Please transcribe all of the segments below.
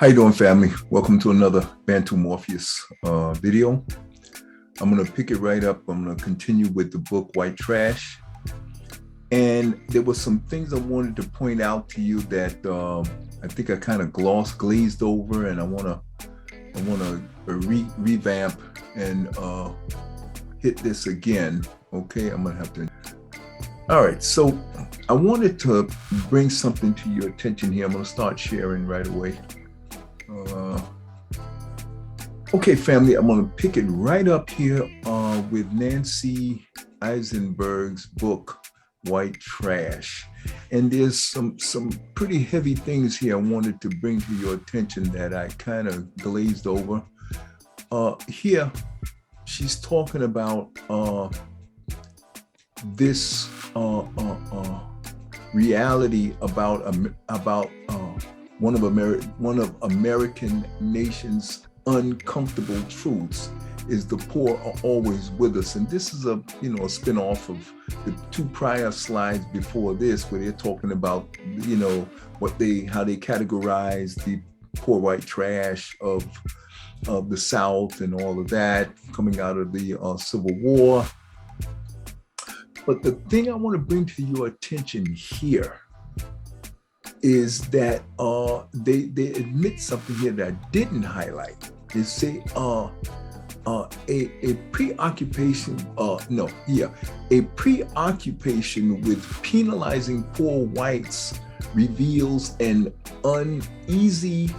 How you doing, family? Welcome to another BANTU-Morpheus video. I'm going to pick it right up. I'm going to continue with the book White Trash. And there were some things I wanted to point out to you that I think I kind of glazed over, and I want to revamp and hit this again. Okay, I'm going to have to. All right, so I wanted to bring something to your attention here. I'm going to start sharing right away. Okay, family, I'm going to pick it right up here with Nancy Eisenberg's book, White Trash. And there's some pretty heavy things here I wanted to bring to your attention that I kind of glazed over. Here, she's talking about this reality about one of American nation's uncomfortable truths is the poor are always with us. And this is a spin-off of the two prior slides before this, where they're talking about how they categorize the poor white trash of the South and all of that coming out of the Civil War. But the thing I want to bring to your attention here is that they admit something here that I didn't highlight. They say a preoccupation with penalizing poor whites reveals an uneasy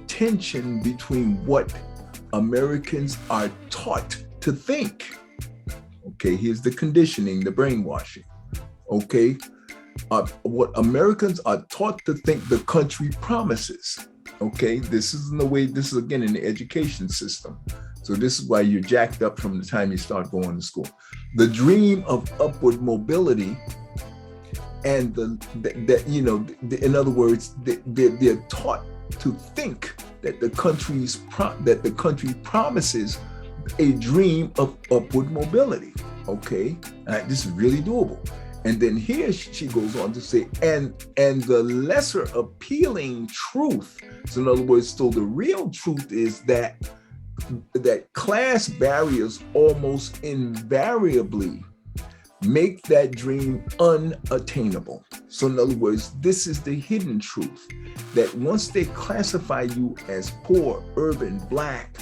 tension between what Americans are taught to think. Okay, here's the conditioning, the brainwashing. Okay, what Americans are taught to think the country promises. Okay, this is again in the education system. So this is why you're jacked up from the time you start going to school. The dream of upward mobility, and in other words, they're taught to think that the country promises a dream of upward mobility. Okay, this is really doable. And then here she goes on to say, and the lesser appealing truth. So in other words, so the real truth is that class barriers almost invariably make that dream unattainable. So in other words, this is the hidden truth, that once they classify you as poor, urban, black,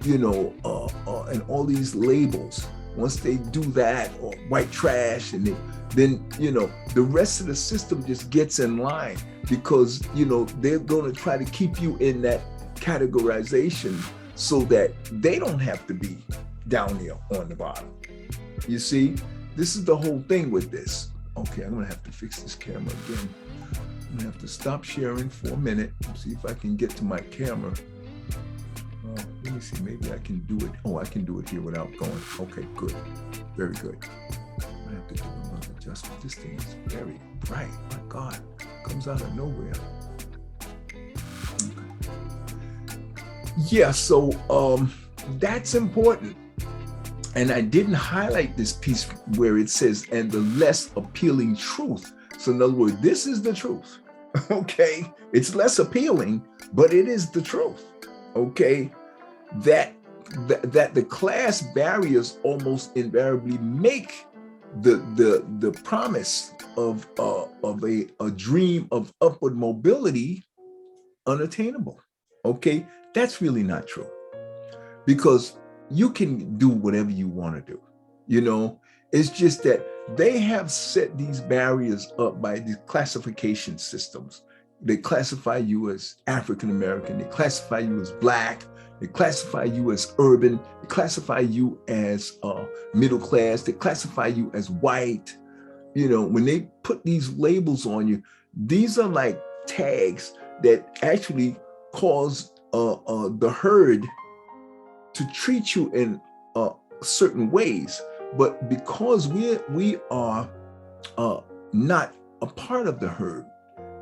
and all these labels, once they do that, or white trash, and then the rest of the system just gets in line, because they're going to try to keep you in that categorization so that they don't have to be down here on the bottom. You see, this is the whole thing with this. Okay, I'm gonna have to fix this camera again. I'm gonna have to stop sharing for a minute and see if I can get to my camera. Let me see, maybe I can do it. Oh, I can do it here without going. Okay, good, very good. I have to do another adjustment. This thing is very bright. My God, comes out of nowhere. Okay. Yeah, so that's important. And I didn't highlight this piece where it says, and the less appealing truth. So in other words, this is the truth. Okay, it's less appealing, but it is the truth. Okay, that the class barriers almost invariably make the promise of a dream of upward mobility unattainable. Okay, that's really not true, because you can do whatever you want to do. It's just that they have set these barriers up by these classification systems. They classify you as African American, they classify you as black, they classify you as urban, they classify you as middle class, they classify you as white. When they put these labels on you, these are like tags that actually cause the herd to treat you in certain ways. But because we are not a part of the herd,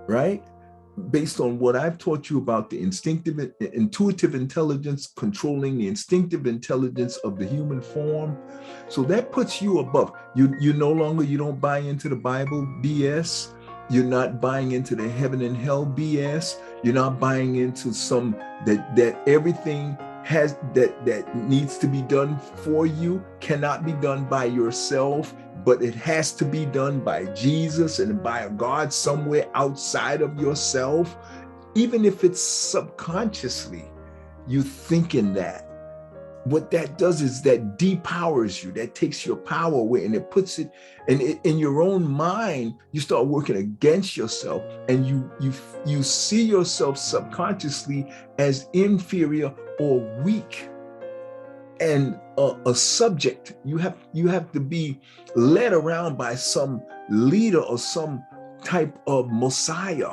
right? Based on what I've taught you about the intuitive intelligence controlling the instinctive intelligence of the human form. So that puts you above. You no longer, you don't buy into the Bible BS. You're not buying into the heaven and hell BS. You're not buying into some that everything has that needs to be done for you cannot be done by yourself, but it has to be done by Jesus and by a God somewhere outside of yourself. Even if it's subconsciously you thinking that, what that does is that depowers you, that takes your power away, and it puts it in your own mind. You start working against yourself, and you see yourself subconsciously as inferior or weak and a subject. You have to be led around by some leader or some type of Messiah,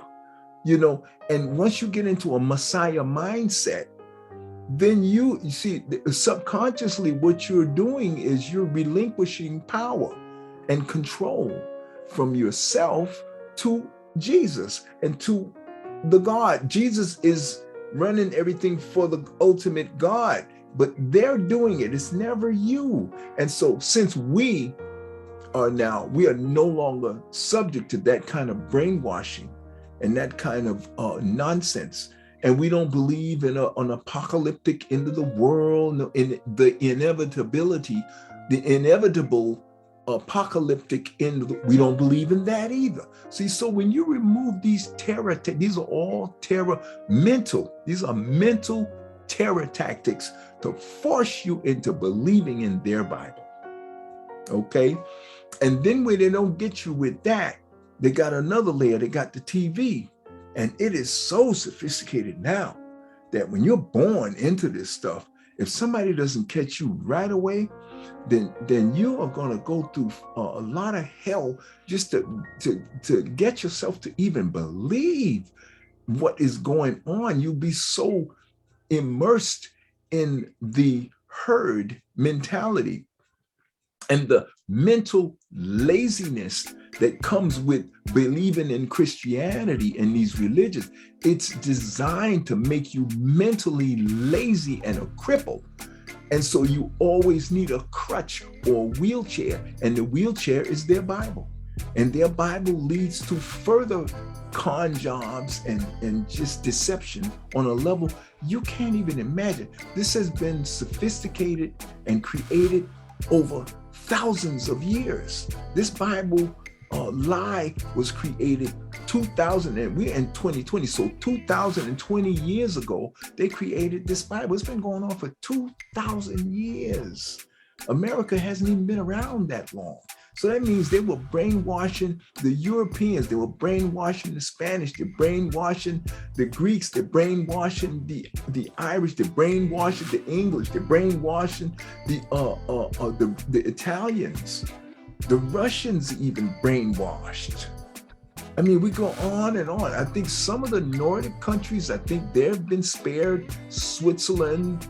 and once you get into a Messiah mindset, then you see subconsciously what you're doing is you're relinquishing power and control from yourself to Jesus and to the God. Jesus is running everything for the ultimate God, but they're doing it. It's never you. And so since we are no longer subject to that kind of brainwashing and that kind of nonsense, and we don't believe in an apocalyptic end of the world, in the inevitable apocalyptic end. We don't believe in that either. See, so when you remove these these are all these are mental terror tactics to force you into believing in their Bible. Okay? And then when they don't get you with that, they got another layer. They got the TV. And it is so sophisticated now that when you're born into this stuff, if somebody doesn't catch you right away, then you are going to go through a lot of hell just to get yourself to even believe what is going on. You'll be so immersed in the herd mentality and the mental laziness that comes with believing in Christianity and these religions. It's designed to make you mentally lazy and a cripple. And so you always need a crutch or a wheelchair, and the wheelchair is their Bible. And their Bible leads to further con jobs and just deception on a level you can't even imagine. This has been sophisticated and created over thousands of years. This Bible lie was created 2000, and we're in 2020, so 2020 years ago, they created this Bible. It's been going on for 2,000 years. America hasn't even been around that long. So that means they were brainwashing the Europeans, they were brainwashing the Spanish, they're brainwashing the Greeks, they're brainwashing the Irish, they're brainwashing the English, they're brainwashing the Italians. The Russians even brainwashed. I mean, we go on and on. I think some of the Nordic countries, I think they've been spared. Switzerland,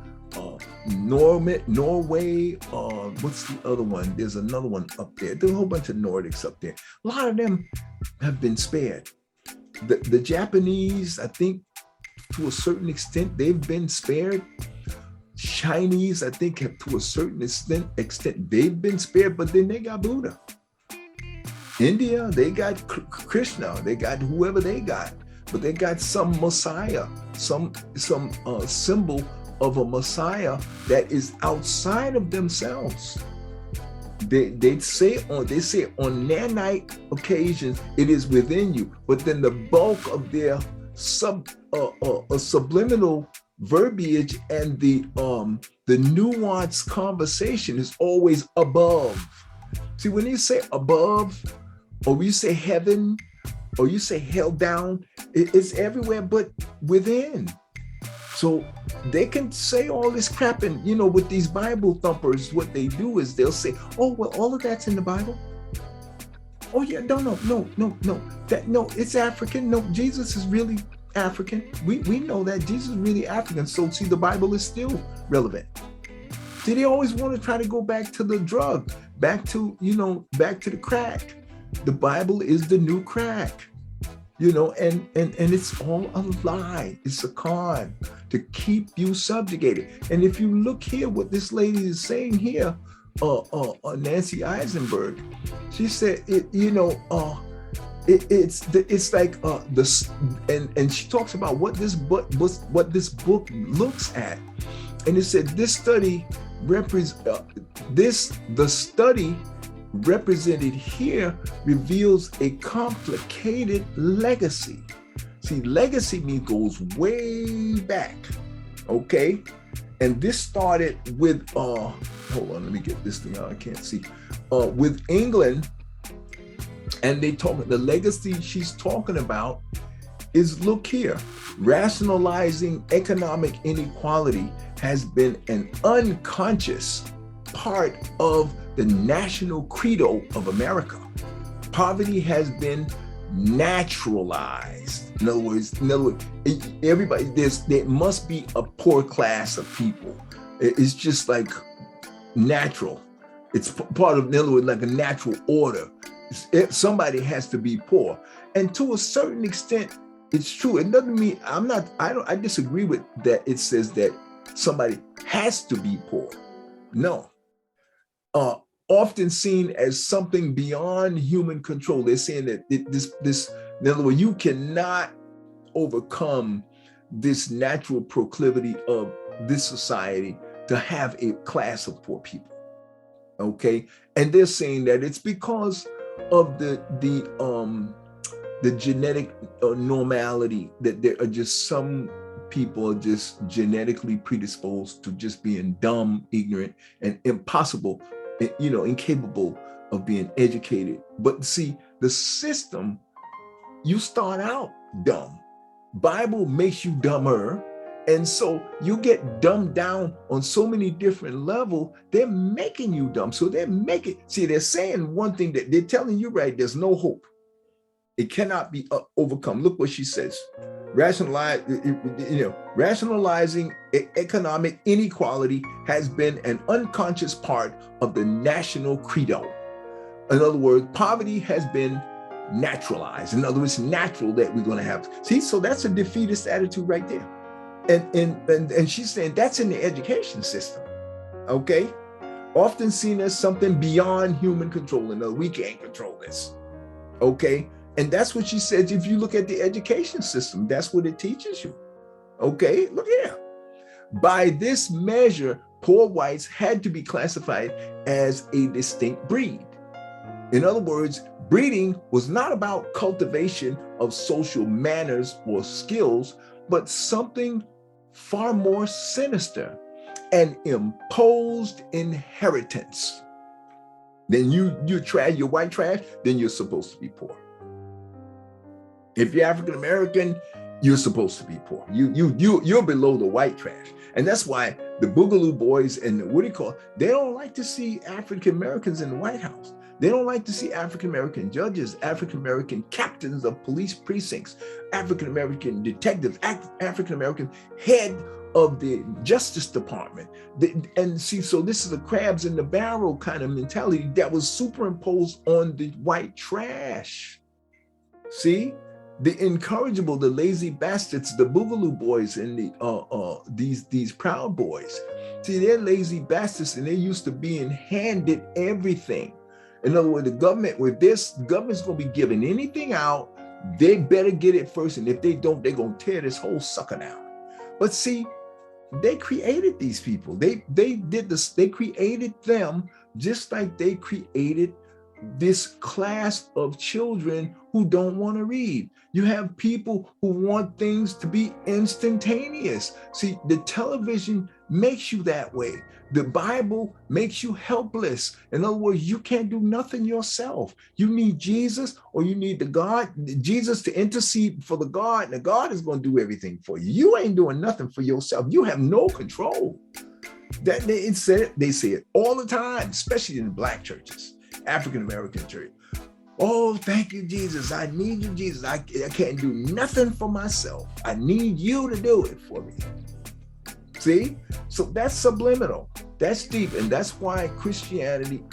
Norway, what's the other one? There's another one up there. There's a whole bunch of Nordics up there. A lot of them have been spared. The Japanese, I think to a certain extent, they've been spared. Chinese, I think, have to a certain extent, they've been spared, but then they got Buddha. India, they got Krishna, they got whoever they got, but they got some Messiah, some symbol of a Messiah that is outside of themselves. They say on their night occasions it is within you, but then the bulk of their subliminal verbiage and the nuanced conversation is always above. See, when you say above, or you say heaven, or you say hell down, it's everywhere but within. So they can say all this crap, and with these Bible thumpers, what they do is they'll say, oh, well, all of that's in the Bible. Oh yeah, no, it's African. No, Jesus is really African. We know that Jesus is really African. So see, the Bible is still relevant. See, they always want to try to go back to the drug, back to the crack. The Bible is the new crack, and it's all a lie. It's a con to keep you subjugated. And if you look here, what this lady is saying here, Nancy Eisenberg, she said, It's like this, and she talks about what this book looks at, and it said this study the study represented here reveals a complicated legacy. See, legacy means goes way back, okay? And this started with hold on, let me get this thing out. I can't see. With England. And the legacy she's talking about is, look here, rationalizing economic inequality has been an unconscious part of the national credo of America. Poverty has been naturalized. In other words, everybody, there must be a poor class of people. It's just like natural. It's part of, in other words, like a natural order. Somebody has to be poor, and to a certain extent, it's true. It doesn't mean I disagree with that. It says that somebody has to be poor. No, often seen as something beyond human control. They're saying that this. In other words, you cannot overcome this natural proclivity of this society to have a class of poor people. Okay, and they're saying that it's because of the genetic normality, that there are just some people are just genetically predisposed to just being dumb, ignorant, and incapable of being educated. But see, the system, you start out dumb. Bible makes you dumber. And so you get dumbed down on so many different levels. They're making you dumb. So they're saying one thing, that they're telling you, right, there's no hope. It cannot be overcome. Look what she says. Rationalizing economic inequality has been an unconscious part of the national credo. In other words, poverty has been naturalized. In other words, natural that we're going to have. See, so that's a defeatist attitude right there. And she's saying that's in the education system, okay? Often seen as something beyond human control. And we can't control this, okay? And that's what she says. If you look at the education system, that's what it teaches you, okay? Look here. By this measure, poor whites had to be classified as a distinct breed. In other words, breeding was not about cultivation of social manners or skills, but something far more sinister, an imposed inheritance. Then you're white trash, then you're supposed to be poor. If you're African American, you're supposed to be poor. You're below the white trash. And that's why the Boogaloo Boys and they don't like to see African Americans in the White House. They don't like to see African-American judges, African-American captains of police precincts, African-American detectives, African-American head of the Justice Department. And see, so this is a crabs in the barrel kind of mentality that was superimposed on the white trash. See, the incorrigible, the lazy bastards, the Boogaloo Boys and these Proud Boys. See, they're lazy bastards and they're used to being handed everything. In other words, the government's going to be giving anything out. They better get it first. And if they don't, they're going to tear this whole sucker down. But see, they created these people. They did this. They created them just like they created this class of children who don't want to read. You have people who want things to be instantaneous. See, the television makes you that way. The Bible makes you helpless. In other words, you can't do nothing yourself. You need Jesus, or you need Jesus to intercede for the God, and the God is going to do everything for you. You ain't doing nothing for yourself. You have no control. They say it all the time, especially in the Black churches, African-American church. Oh, thank you, Jesus. I need you, Jesus. I can't do nothing for myself. I need you to do it for me. See? So that's subliminal. That's deep. And that's why Christianity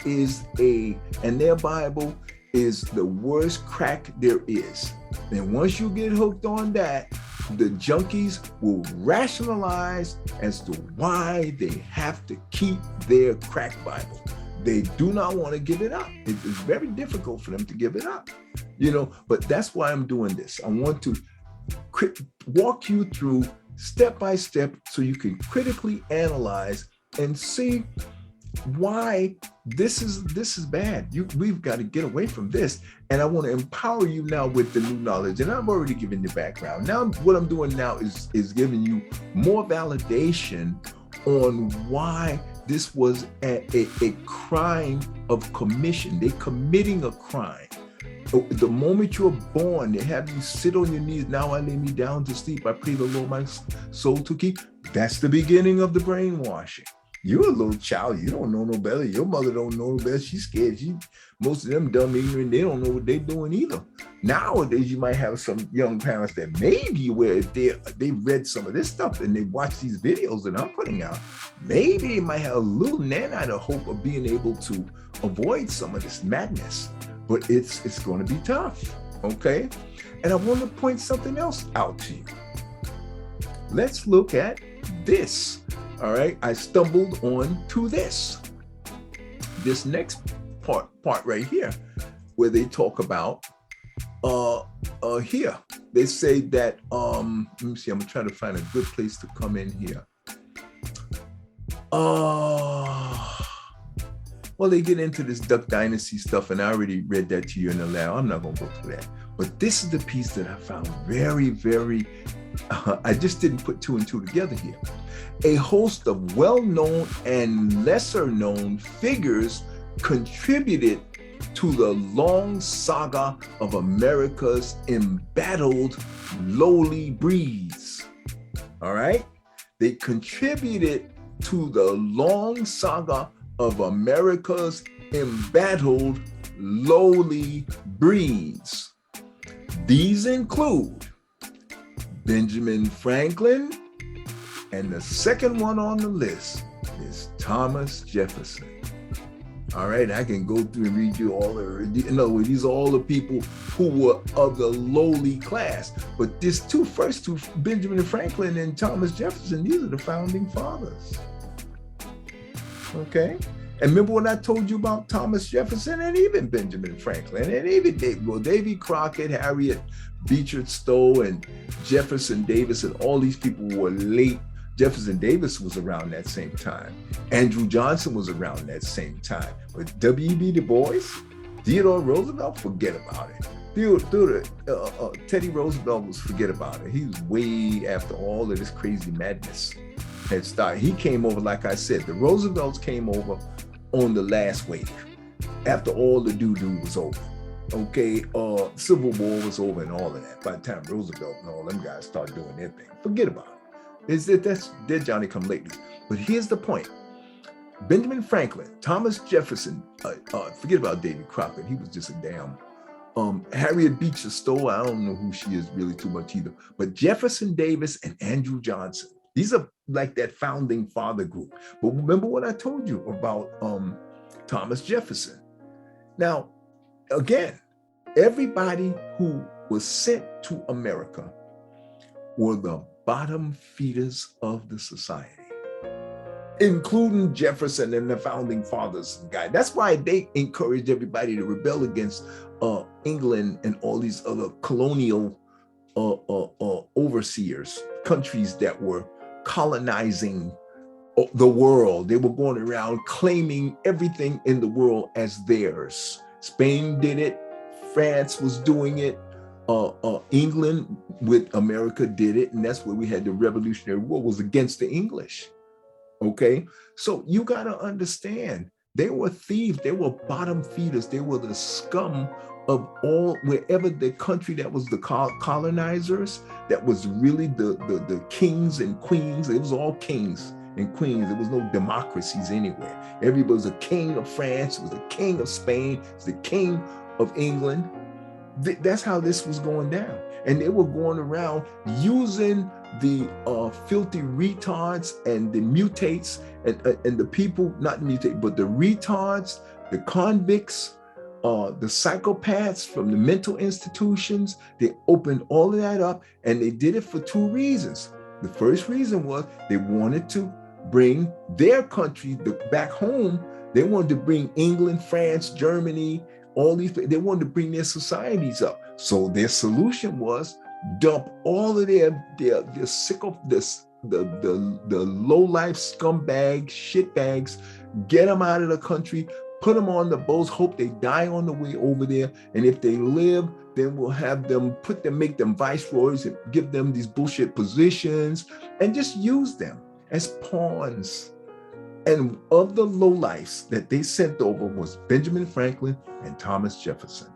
and their Bible is the worst crack there is. And once you get hooked on that, the junkies will rationalize as to why they have to keep their crack Bible. they do not want to give it up. It's very difficult for them to give it up, but that's why I'm doing this. I want to walk you through step by step so you can critically analyze and see why this is bad. We've got to get away from this. And I want to empower you now with the new knowledge. And I've already given the background. Now, what I'm doing now is giving you more validation on why this was a crime of commission. They're committing a crime. The moment you're born, they have you sit on your knees. Now I lay me down to sleep. I pray the Lord my soul to keep. That's the beginning of the brainwashing. You're a little child. You don't know no better. Your mother don't know no better. She's scared. Most of them dumb, ignorant. They don't know what they're doing either. Nowadays, you might have some young parents that may be aware if they read some of this stuff and they watch these videos that I'm putting out. Maybe they might have a little nanite of hope of being able to avoid some of this madness. But it's going to be tough, okay? And I want to point something else out to you. Let's look at this, all right? I stumbled on to this next part right here, where they talk about, here. They say that, let me see, I'm trying to find a good place to come in here. Well, they get into this Duck Dynasty stuff, and I already read that to you in the lab. I'm not going to go through that. But this is the piece that I found very, very, I just didn't put two and two together here. A host of well-known and lesser-known figures contributed to the long saga of America's embattled lowly breeds. All right? They contributed to the long saga of America's embattled lowly breeds. These include Benjamin Franklin, and the second one on the list is Thomas Jefferson. All right, I can go through and read you all in other words, these are all the people who were of the lowly class. But these first two, Benjamin Franklin and Thomas Jefferson, these are the founding fathers. Okay, and remember what I told you about Thomas Jefferson and even Benjamin Franklin and even Davy Crockett, Harriet Beecher Stowe, and Jefferson Davis, and all these people were late. Jefferson Davis was around that same time. Andrew Johnson was around that same time. But W.E.B. Du Bois, Theodore Roosevelt, forget about it. Teddy Roosevelt forget about it. He was way after all of this crazy madness had started. He came over, like I said, the Roosevelts came over on the last wave after all the doo-doo was over. Okay, Civil War was over and all of that. By the time Roosevelt and all them guys started doing their thing, forget about it. They're Johnny come lately. But here's the point. Benjamin Franklin, Thomas Jefferson, forget about Davy Crockett. He was just a damn Harriet Beecher Stowe. I don't know who she is really too much either. But Jefferson Davis and Andrew Johnson, these are like that founding father group. But remember what I told you about Thomas Jefferson. Now, again, everybody who was sent to America were the bottom feeders of the society, including Jefferson and the founding fathers guy. That's why they encouraged everybody to rebel against England and all these other colonial overseers, countries that were colonizing the world. They were going around claiming everything in the world as theirs. Spain did it. France was doing it. England with America did it. And that's where we had the Revolutionary War, was against the English. Okay, so you got to understand, they were thieves, they were bottom feeders, they were the scum of all, wherever the country that was the colonizers, that was really the kings and queens. It was all kings and queens. There was no democracies anywhere. Everybody was a king of France, was the king of Spain, was the king of England. That's how this was going down. And they were going around using the filthy retards and the mutates and the people, not mutate, but the retards, the convicts, the psychopaths from the mental institutions. They opened all of that up, and they did it for two reasons. The first reason was they wanted to bring their country back home. They wanted to bring England, France, Germany, all these, they wanted to bring their societies up. So their solution was dump all of their sick of this, the low-life scumbag, shitbags, get them out of the country, put them on the boats, hope they die on the way over there. And if they live, then we'll have them, make them viceroys and give them these bullshit positions and just use them as pawns. And of the lowlifes that they sent over was Benjamin Franklin and Thomas Jefferson.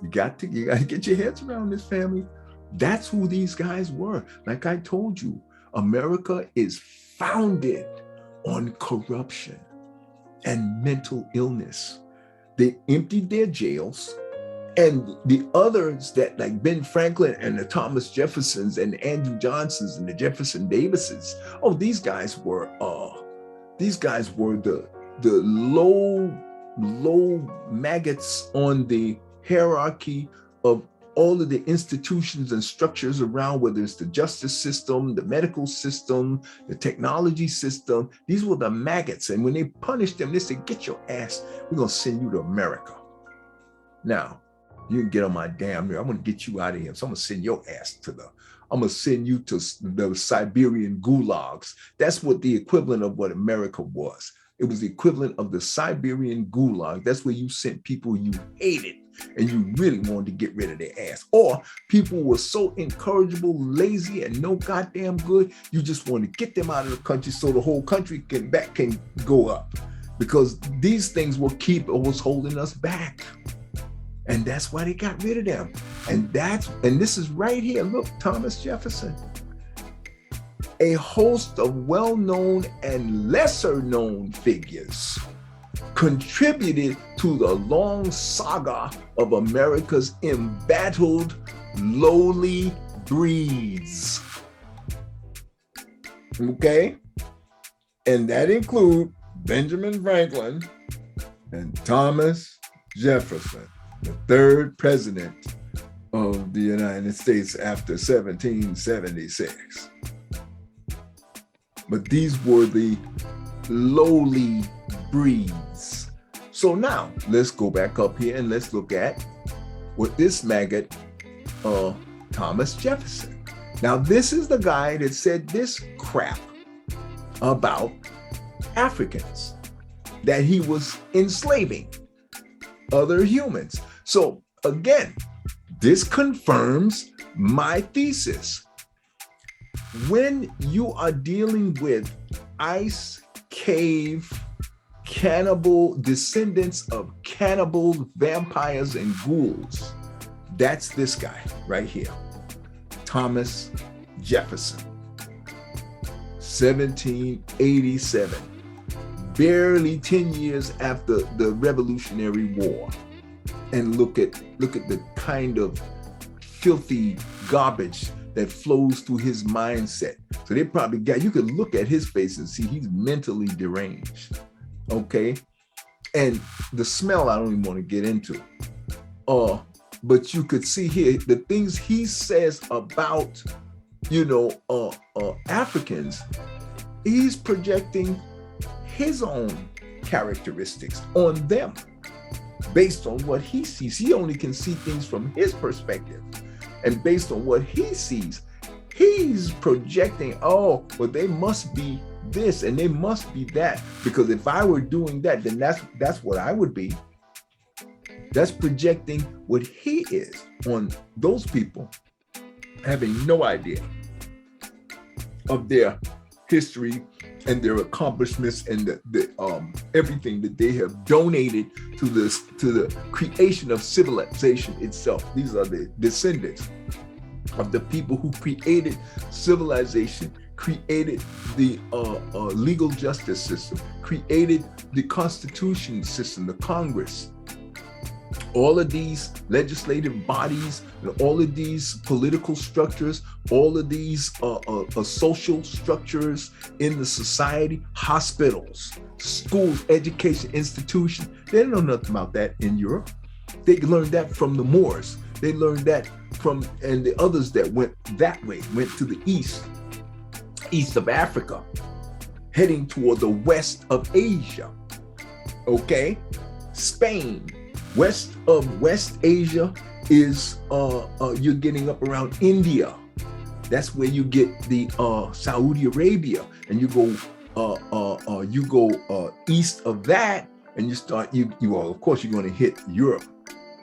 You got to get your heads around this, family. That's who these guys were. Like I told you, America is founded on corruption and mental illness. They emptied their jails, and the others that, like Ben Franklin and the Thomas Jeffersons and Andrew Johnsons and the Jefferson Davises, oh, these guys were the low maggots on the hierarchy of all of the institutions and structures around, whether it's the justice system, the medical system, the technology system. These were the maggots. And when they punished them, they said, get your ass, we're gonna send you to America. Now, you can get on my damn nerve. I'm gonna get you out of here. So I'm gonna send your ass I'm gonna send you to the Siberian gulags. That's what the equivalent of what America was. It was the equivalent of the Siberian gulag. That's where you sent people you hated and you really wanted to get rid of their ass. Or people were so incorrigible, lazy, and no goddamn good, you just want to get them out of the country so the whole country can go up. Because these things was holding us back. And that's why they got rid of them. And this is right here. Look, Thomas Jefferson. A host of well-known and lesser-known figures contributed to the long saga of America's embattled lowly breeds. Okay? And that include Benjamin Franklin and Thomas Jefferson, the third president of the United States after 1776. But these were the lowly breeds. So now let's go back up here and let's look at what this maggot, Thomas Jefferson. Now this is the guy that said this crap about Africans, that he was enslaving other humans. So again, this confirms my thesis. When you are dealing with ice cave cannibal descendants of cannibal vampires and ghouls, that's this guy right here, Thomas Jefferson, 1787, barely 10 years after the Revolutionary War. And look at the kind of filthy garbage that flows through his mindset. So they probably you could look at his face and see he's mentally deranged, okay? And the smell I don't even want to get into. But you could see here the things he says about, Africans, he's projecting his own characteristics on them based on what he sees. He only can see things from his perspective. And based on what he sees, he's projecting, well, they must be this and they must be that. Because if I were doing that, then that's what I would be. That's projecting what he is on those people, having no idea of their history and their accomplishments and the everything that they have donated to the creation of civilization itself. These are the descendants of the people who created civilization, created the legal justice system, created the constitution system, the Congress. All of these legislative bodies, all of these political structures, all of these social structures in the society, hospitals, schools, education, institutions, they don't know nothing about that in Europe. They learned that from the Moors. They learned that and the others that went that way, went to the east. east of Africa, heading toward the west of Asia. Okay, Spain, west of West Asia is you're getting up around India. That's where you get the Saudi Arabia, and you go east of that, and you start well, of course you're going to hit Europe,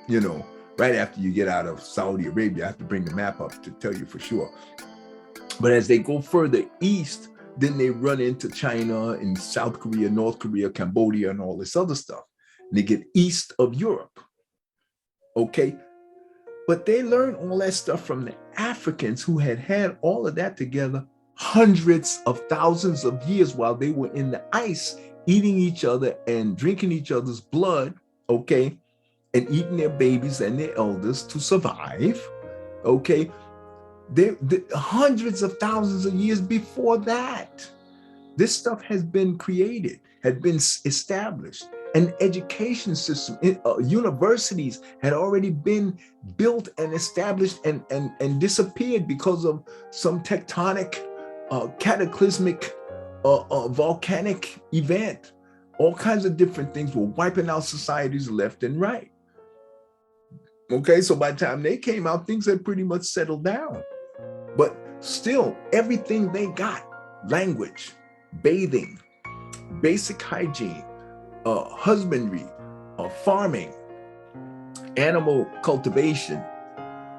you know, right after you get out of Saudi Arabia. I have to bring the map up to tell you for sure. But as they go further east, then they run into China and South Korea, North Korea, Cambodia, and all this other stuff. And they get east of Europe. Okay. But they learned all that stuff from the Africans who had all of that together hundreds of thousands of years while they were in the ice, eating each other and drinking each other's blood, okay, and eating their babies and their elders to survive, okay. They hundreds of thousands of years before that, this stuff has been created, had been established. An education system, universities had already been built and established and disappeared because of some tectonic, cataclysmic, volcanic event. All kinds of different things were wiping out societies left and right. Okay, so by the time they came out, things had pretty much settled down. But still, everything they got, language, bathing, basic hygiene, husbandry, farming, animal cultivation,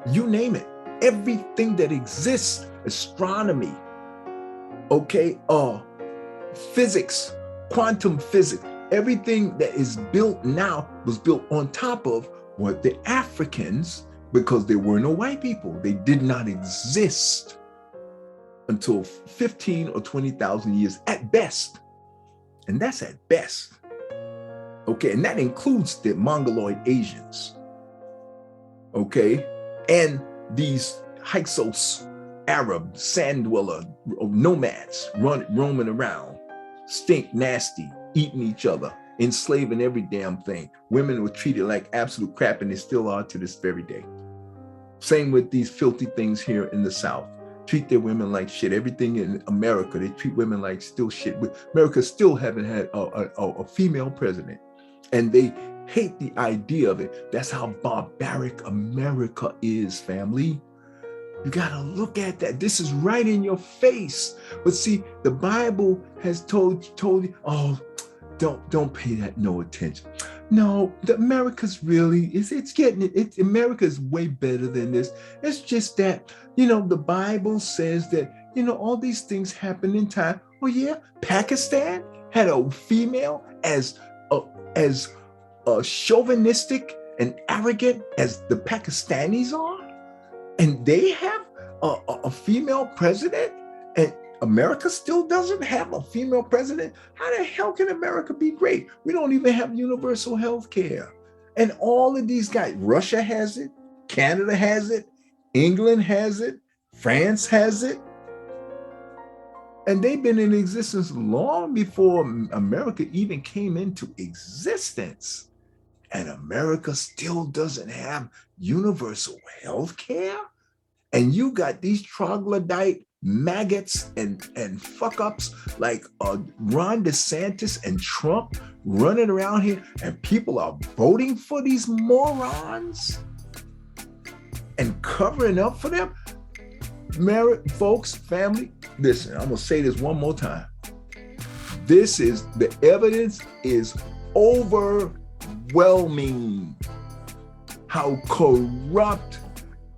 you name it, everything that exists, astronomy, okay, physics, quantum physics, everything that is built now was built on top of what the Africans, because there were no white people, they did not exist until 15 or 20,000 years at best. And that's at best. Okay, and that includes the Mongoloid Asians, okay, and these Hyksos, Arab, sand dweller, nomads roaming around, stink, nasty, eating each other, enslaving every damn thing. Women were treated like absolute crap, and they still are to this very day. Same with these filthy things here in the South. Treat their women like shit. Everything in America, they treat women like still shit. America still haven't had a female president. And they hate the idea of it. That's how barbaric America is, family. You gotta look at that. This is right in your face. But see, the Bible has told you, oh, don't pay that no attention. No, America's really, it's getting it. America's way better than this. It's just that, you know, the Bible says that, you know, all these things happen in time. Oh yeah, Pakistan had a female as chauvinistic and arrogant as the Pakistanis are, and they have a female president, and America still doesn't have a female president. How the hell can America be great? We don't even have universal health care. And all of these guys, Russia has it, Canada has it, England has it, France has it. And they've been in existence long before America even came into existence. And America still doesn't have universal health care. And you got these troglodyte maggots and fuck ups like Ron DeSantis and Trump running around here, and people are voting for these morons and covering up for them. Folks, family, listen, I'm gonna say this one more time. The evidence is overwhelming how corrupt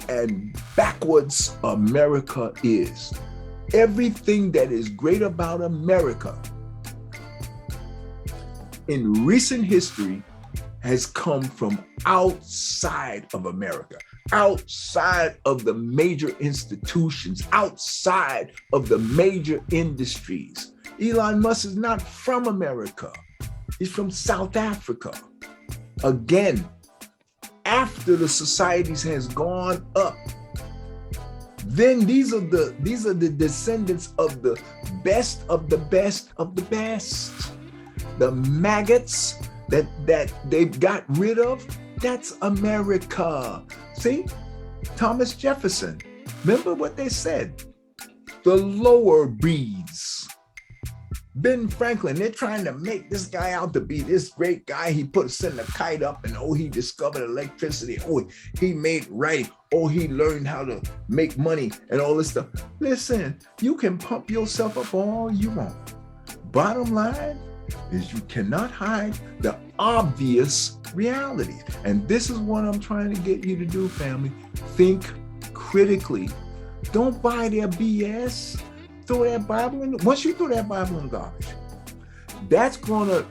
and backwards America is. Everything that is great about America in recent history has come from outside of America, outside of the major institutions, outside of the major industries. Elon Musk is not from America. He's from South Africa. Again, after the societies has gone up, then these are the descendants of the best of the best of the best. The maggots that they've got rid of, that's America. See, Thomas Jefferson, remember what they said? the lower breeds. Ben Franklin, they're trying to make this guy out to be this great guy. He sent a kite up and he discovered electricity. He made writing. He learned how to make money and all this stuff. Listen, you can pump yourself up all you want. Bottom line is you cannot hide the obvious realities. And this is what I'm trying to get you to do, family. Think critically. Don't buy their BS. Throw that Bible in. Once you throw that Bible in the garbage, that's gonna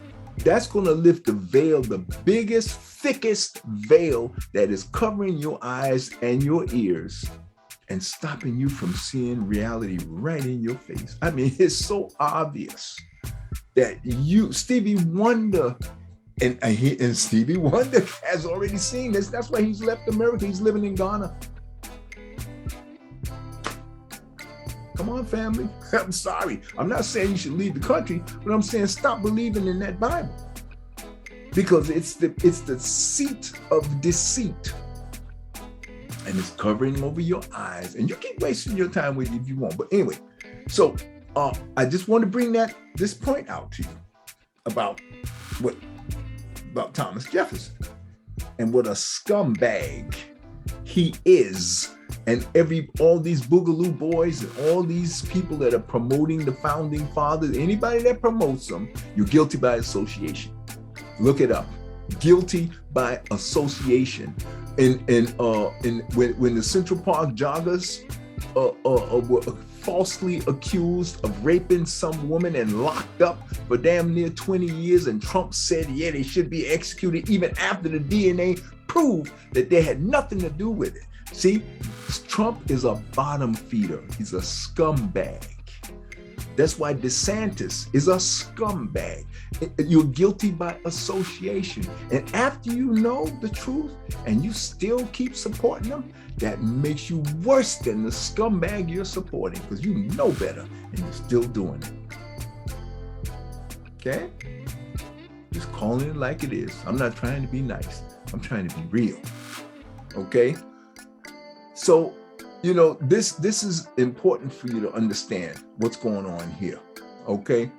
lift the veil, the biggest, thickest veil that is covering your eyes and your ears and stopping you from seeing reality right in your face. I mean, it's so obvious that Stevie Wonder, and Stevie Wonder has already seen this. That's why he's left America. He's living in Ghana. Come on, family. I'm sorry. I'm not saying you should leave the country, but I'm saying stop believing in that Bible, because it's the seat of deceit, and it's covering over your eyes. And you keep wasting your time with it if you want. But anyway, so I just want to bring this point out to you about Thomas Jefferson and what a scumbag he is. And all these Boogaloo boys and all these people that are promoting the founding fathers, anybody that promotes them, you're guilty by association. Look it up. Guilty by association. And when the Central Park joggers were falsely accused of raping some woman and locked up for damn near 20 years, and Trump said, yeah, they should be executed even after the DNA proved that they had nothing to do with it. See, Trump is a bottom feeder. He's a scumbag. That's why DeSantis is a scumbag. You're guilty by association. And after you know the truth and you still keep supporting them, that makes you worse than the scumbag you're supporting, because you know better and you're still doing it. Okay? Just calling it like it is. I'm not trying to be nice. I'm trying to be real. Okay? So, this is important for you to understand what's going on here. Okay.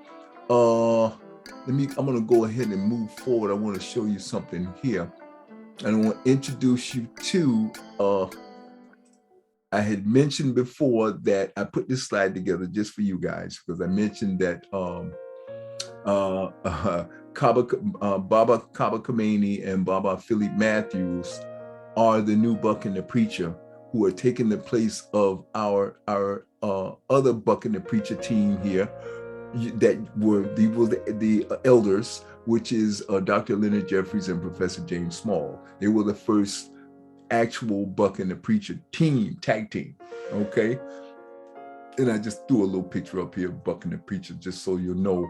I'm going to go ahead and move forward. I want to show you something here. And I want to introduce you to, I had mentioned before that I put this slide together just for you guys, because I mentioned that Baba Kaba Khomeini and Baba Philip Matthews are the new Buck and the Preacher, who are taking the place of our other Buck and the Preacher team here, that were the elders, which is Dr. Leonard Jeffries and Professor James Small. They were the first actual Buck and the Preacher tag team, okay? And I just threw a little picture up here of Buck and the Preacher, just so you'll know.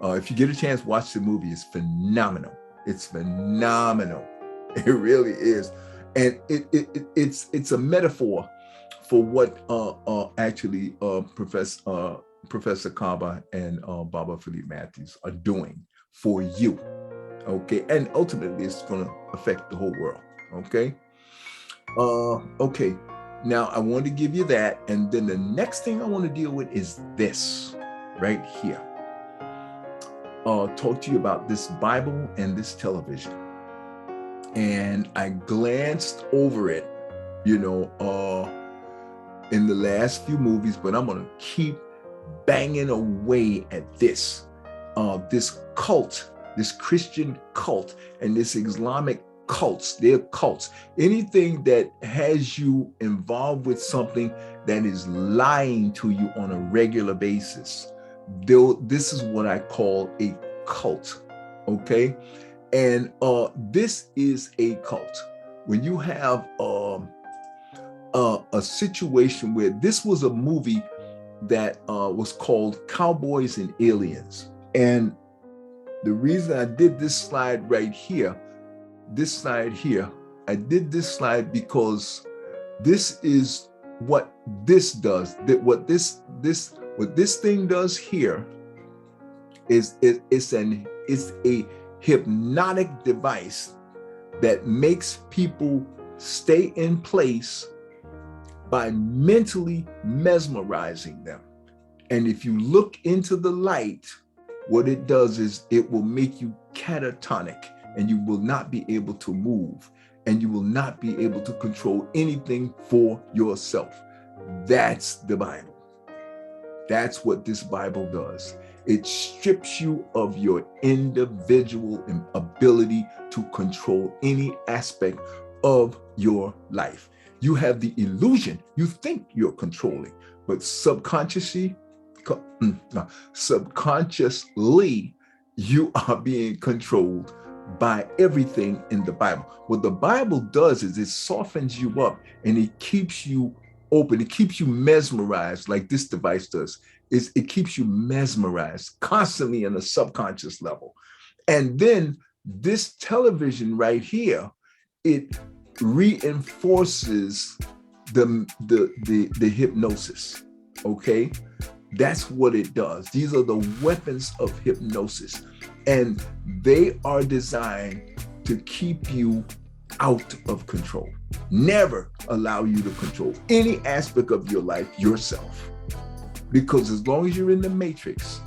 If you get a chance, watch the movie. It's phenomenal. It's phenomenal. It really is. And it's a metaphor for what actually Professor Kaba and Baba Philip Matthews are doing for you, okay? And ultimately, it's going to affect the whole world, okay? Okay, now I want to give you that, and then the next thing I want to deal with is this right here. Talk to you about this Bible and this television. And I glanced over it, in the last few movies, but I'm going to keep banging away at this cult, this Christian cult, and this Islamic cults. They're cults. Anything that has you involved with something that is lying to you on a regular basis, this is what I call a cult, okay? And this is a cult. When you have a situation where this was a movie that was called Cowboys and Aliens. And the reason I did this slide right here, I did this slide because this is what this does. What this thing does here is it's a hypnotic device that makes people stay in place by mentally mesmerizing them. And if you look into the light, what it does is it will make you catatonic, and you will not be able to move, and you will not be able to control anything for yourself. That's the Bible. That's what this Bible does. It strips you of your individual ability to control any aspect of your life. You have the illusion, you think you're controlling, but subconsciously, you are being controlled by everything in the Bible. What the Bible does is it softens you up, and it keeps you open. It keeps you mesmerized, like this device does. It keeps you mesmerized constantly on a subconscious level. And then this television right here, it reinforces the hypnosis. Okay, that's what it does. These are the weapons of hypnosis, and they are designed to keep you out of control. Never allow you to control any aspect of your life yourself. Because as long as you're in the matrix,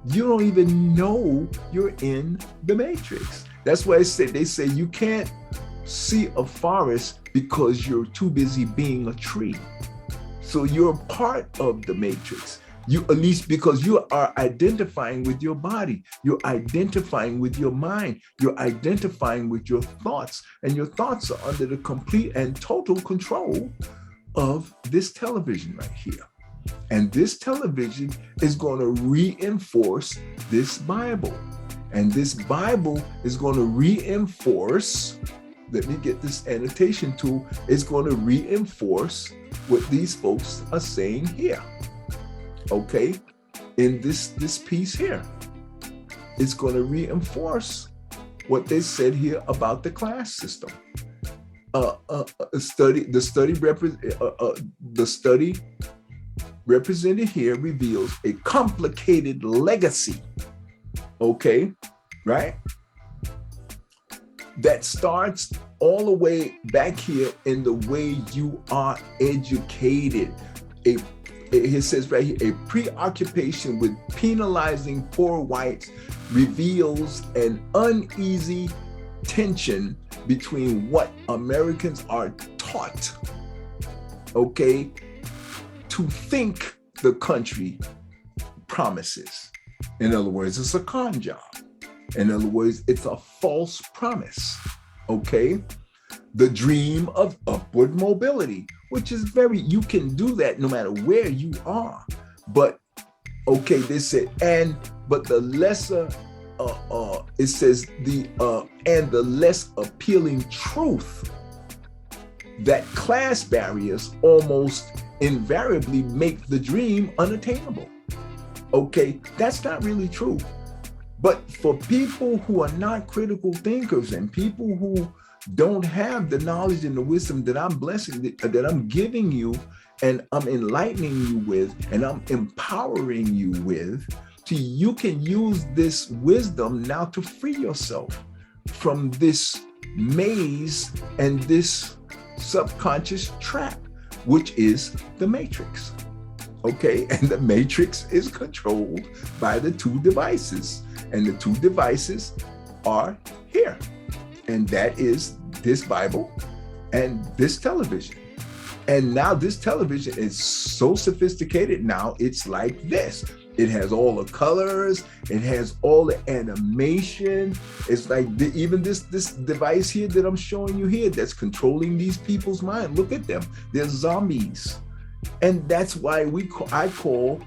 you don't even know you're in the matrix. That's why they say you can't see a forest because you're too busy being a tree. So you're part of the matrix. You, at least because you are identifying with your body, you're identifying with your mind, you're identifying with your thoughts, and your thoughts are under the complete and total control of this television right here. And this television is going to reinforce this Bible. And this Bible is going to reinforce, let me get this annotation tool, it's going to reinforce what these folks are saying here. Okay, in this piece here, it's going to reinforce what they said here about the class system. The study represented here reveals a complicated legacy. Okay, right? That starts all the way back here in the way you are educated. It says right here, a preoccupation with penalizing poor whites reveals an uneasy tension between what Americans are taught, okay, to think the country promises. In other words, it's a con job. In other words, it's a false promise, okay? The dream of upward mobility, which is you can do that no matter where you are. But, okay, they said, but the lesser, it says and the less appealing truth that class barriers almost invariably make the dream unattainable. Okay, that's not really true. But for people who are not critical thinkers and people who don't have the knowledge and the wisdom that I'm blessing, that I'm giving you and I'm enlightening you with, and I'm empowering you with, you can use this wisdom now to free yourself from this maze and this subconscious trap, which is the matrix. Okay, and the matrix is controlled by the two devices, and the two devices are here, and that is this Bible and this television. And now this television is so sophisticated, now it's like this. It has all the colors, it has all the animation. It's like even this device here that I'm showing you here that's controlling these people's mind. Look at them, they're zombies. And that's why I call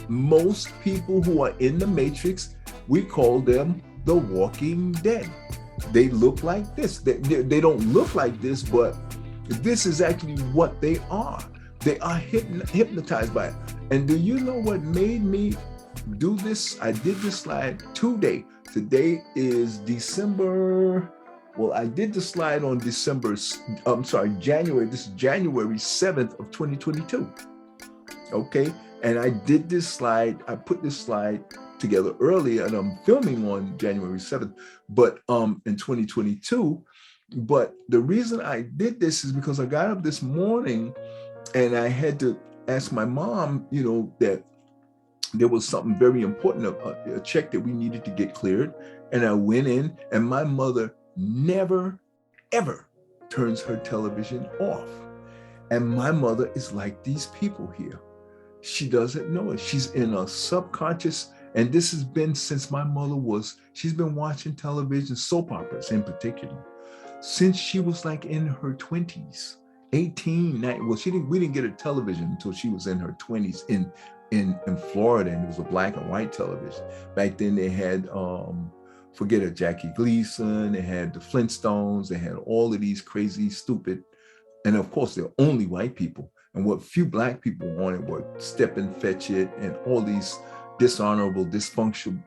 most people who are in the matrix, we call them the walking dead. They look like this. They don't look like this, but this is actually what they are. They are hypnotized by it. And do you know what made me do this? I did this slide today. Today is December. Well, I did the slide on January. This is January 7th of 2022. Okay. And I did this slide. I put this slide together earlier, and I'm filming on January 7th, but in 2022. But the reason I did this is because I got up this morning and I had to ask my mom, that there was something very important, a check that we needed to get cleared. And I went in, and my mother never, ever turns her television off. And my mother is like these people here. She doesn't know it. She's in a subconscious, and this has been since my mother she's been watching television, soap operas in particular, since she was like in her 20s, 18, 19. Well, we didn't get a television until she was in her 20s in Florida, and it was a black and white television. Back then they had, forget it, Jackie Gleason, they had the Flintstones, they had all of these crazy, stupid, and of course they're only white people. And what few black people wanted were Step and Fetch It and all these dishonorable, dysfunctional,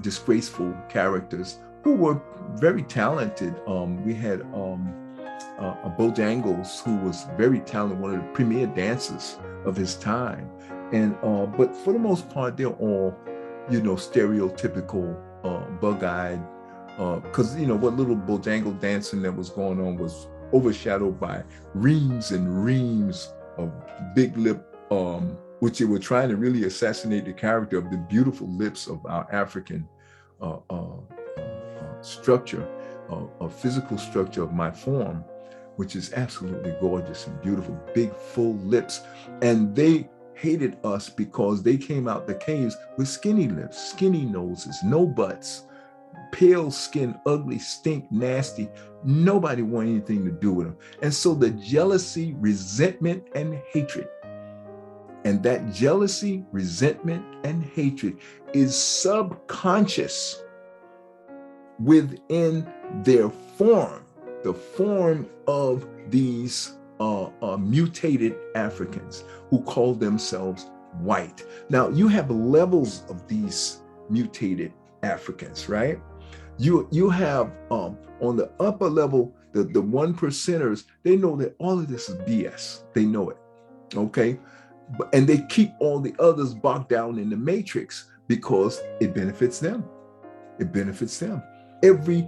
disgraceful characters who were very talented. We had Bojangles, who was very talented, one of the premier dancers of his time. And but for the most part, they're all, stereotypical, bug-eyed, because what little Bojangle dancing that was going on was overshadowed by reams and reams of big lip, which they were trying to really assassinate the character of the beautiful lips of our African structure, physical structure of my form, which is absolutely gorgeous and beautiful, big full lips. And they hated us because they came out the caves with skinny lips, skinny noses, no butts, pale skin, ugly, stink, nasty. Nobody wanted anything to do with them. And so the jealousy, resentment, and hatred, and that jealousy, resentment, and hatred is subconscious within their form, the form of these mutated Africans who call themselves white. Now, you have levels of these mutated Africans, right? You have on the upper level, the one percenters, they know that all of this is BS. They know it, okay? And they keep all the others bogged down in the matrix because it benefits them. It benefits them. Every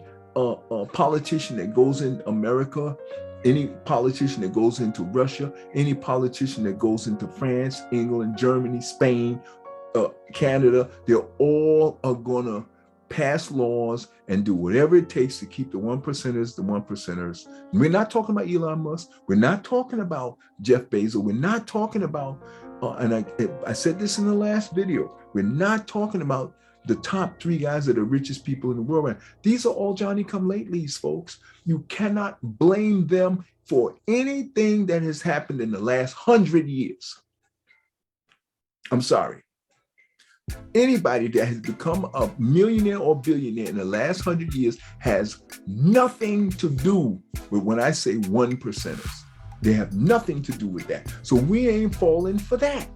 politician that goes in America, any politician that goes into Russia, any politician that goes into France, England, Germany, Spain, Canada, they're all are gonna pass laws and do whatever it takes to keep the one percenters, the one percenters. We're not talking about Elon Musk. We're not talking about Jeff Bezos. We're not talking about, and I said this in the last video, we're not talking about the top 3 guys that are richest people in the world. These are all Johnny-come-latelys, folks. You cannot blame them for anything that has happened in the last 100 years. I'm sorry. Anybody that has become a millionaire or billionaire in the last 100 years has nothing to do with when I say one percenters. They have nothing to do with that. So we ain't falling for that.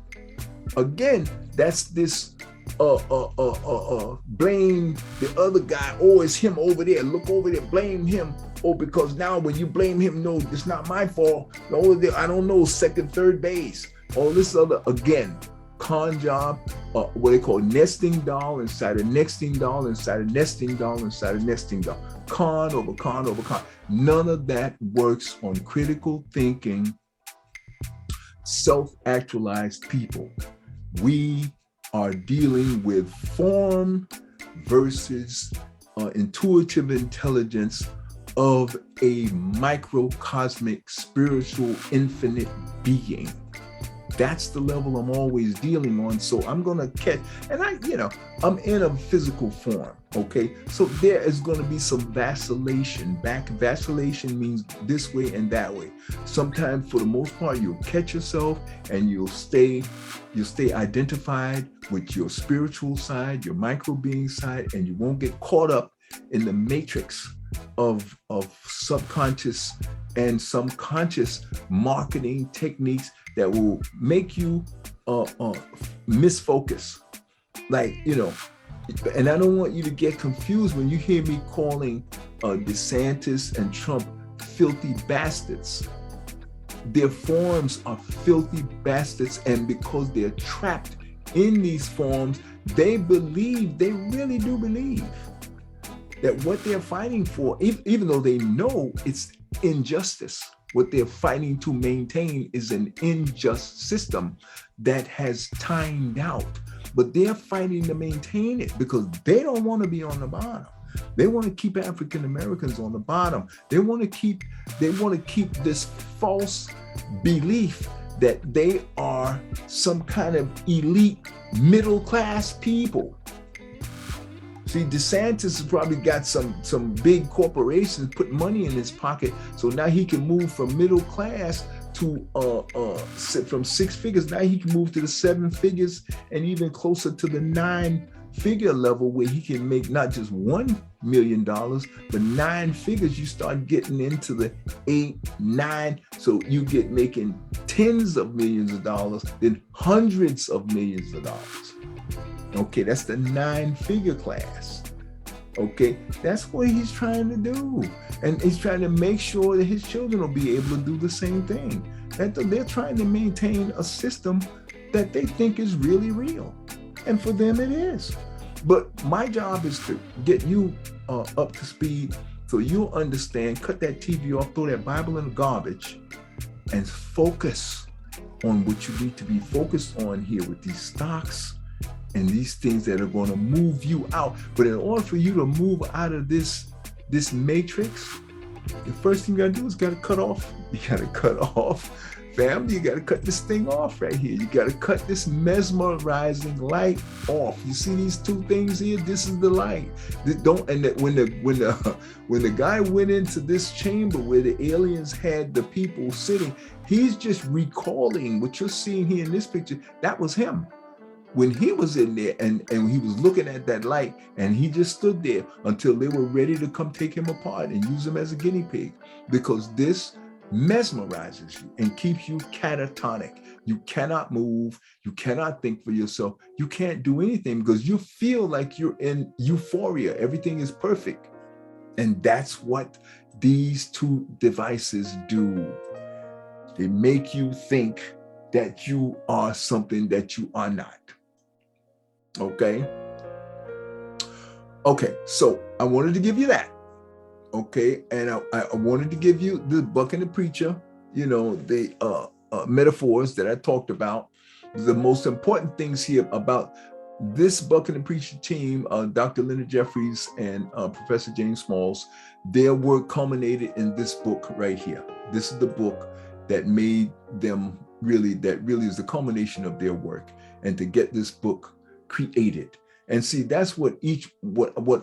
Again, that's this blame the other guy. Oh, it's him over there. Look over there, blame him. Oh, because now when you blame him, no, it's not my fault. No, I don't know, second, third base. All this other, again, con job, what they call nesting doll inside a nesting doll inside a nesting doll inside a nesting doll. Con over con over con. None of that works on critical thinking, self-actualized people. We are dealing with form versus intuitive intelligence of a microcosmic, spiritual, infinite being. That's the level I'm always dealing on. So I'm going to catch, and I'm in a physical form. Okay. So there is going to be some vacillation. Vacillation means this way and that way. Sometimes, for the most part, you'll catch yourself and you'll stay identified with your spiritual side, your micro being side, and you won't get caught up in the matrix of subconscious and some conscious marketing techniques that will make you misfocus. And I don't want you to get confused when you hear me calling DeSantis and Trump filthy bastards. Their forms are filthy bastards, and because they're trapped in these forms, they really do believe that what they're fighting for, even though they know it's injustice, What they're fighting to maintain is an unjust system that has timed out. But they're fighting to maintain it because they don't want to be on the bottom. They want to keep African Americans on the bottom. They want to keep this false belief that they are some kind of elite middle class people. See, DeSantis has probably got some big corporations put money in his pocket, so now he can move from middle class to from 6 figures. Now he can move to the 7 figures and even closer to the 9-figure level, where he can make not just $1 million, but 9 figures. You start getting into the 8, 9, so you get making tens of millions of dollars, then hundreds of millions of dollars. Okay, that's the 9-figure class. Okay, that's what he's trying to do. And he's trying to make sure that his children will be able to do the same thing. That they're trying to maintain a system that they think is really real. And for them it is. But my job is to get you up to speed so you'll understand, cut that TV off, throw that Bible in the garbage, and focus on what you need to be focused on here with these stocks and these things that are going to move you out. But in order for you to move out of this matrix, the first thing you got to do is got to cut off. You got to cut off, family. You got to cut this thing off right here. You got to cut this mesmerizing light off. You see these 2 things here? This is the light. When the guy went into this chamber where the aliens had the people sitting, he's just recalling what you're seeing here in this picture. That was him. When he was in there and he was looking at that light, and he just stood there until they were ready to come take him apart and use him as a guinea pig, because this mesmerizes you and keeps you catatonic. You cannot move. You cannot think for yourself. You can't do anything because you feel like you're in euphoria. Everything is perfect. And that's what these 2 devices do. They make you think that you are something that you are not. Okay, so I wanted to give you that. Okay, and I wanted to give you the buck and the preacher, the metaphors that I talked about. The most important things here about this buck and the preacher team, Dr. Leonard Jeffries and Professor James Smalls, their work culminated in this book right here. This is the book that made them really is the culmination of their work. And to get this book created. And see, that's what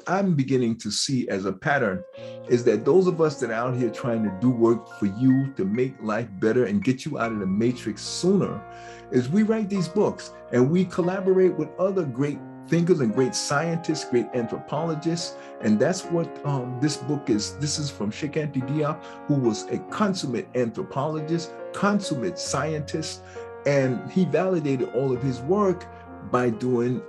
I'm beginning to see as a pattern, is that those of us that are out here trying to do work for you to make life better and get you out of the matrix sooner, is we write these books and we collaborate with other great thinkers and great scientists, great anthropologists. And that's what this book is. This is from Chiek Diop, who was a consummate anthropologist, consummate scientist, and he validated all of his work by doing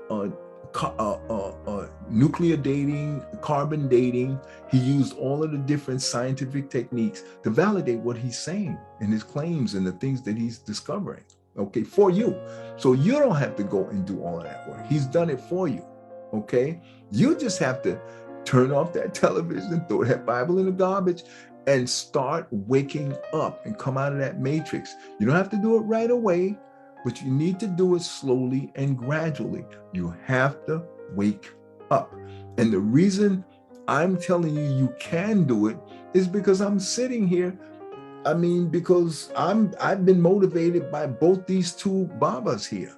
nuclear dating, carbon dating. He used all of the different scientific techniques to validate what he's saying and his claims and the things that he's discovering, okay, for you. So you don't have to go and do all of that work. He's done it for you, okay? You just have to turn off that television, throw that Bible in the garbage, and start waking up and come out of that matrix. You don't have to do it right away, but you need to do it slowly and gradually. You have to wake up. And the reason I'm telling you you can do it is because I'm sitting here. I mean, because I've been motivated by both these 2 Babas here.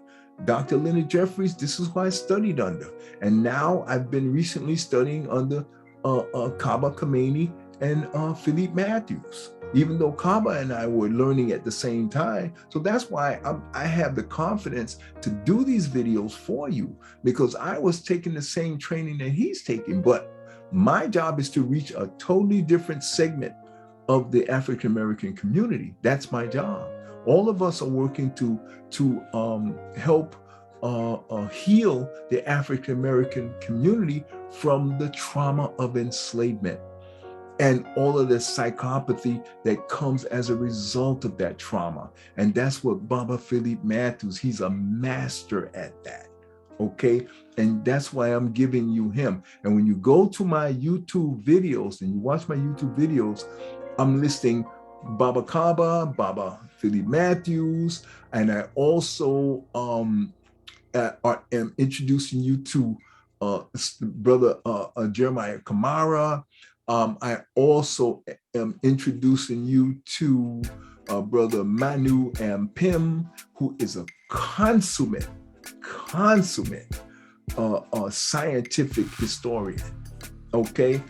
Dr. Leonard Jeffries, this is who I studied under. And now I've been recently studying under Kaba Kameni and Philippe Matthews, even though Kaba and I were learning at the same time. So that's why I have the confidence to do these videos for you, because I was taking the same training that he's taking. But my job is to reach a totally different segment of the African-American community. That's my job. All of us are working to help heal the African-American community from the trauma of enslavement and all of the psychopathy that comes as a result of that trauma. And that's what Baba Philippe Matthews, he's a master at that, okay? And that's why I'm giving you him. And when you go to my YouTube videos and you watch my YouTube videos, I'm listing Baba Kaba, Baba Philly Matthews, and I also am introducing you to Brother Jeremiah Kamara. I also am introducing you to Brother Manu M. Pim, who is a consummate scientific historian. Okay,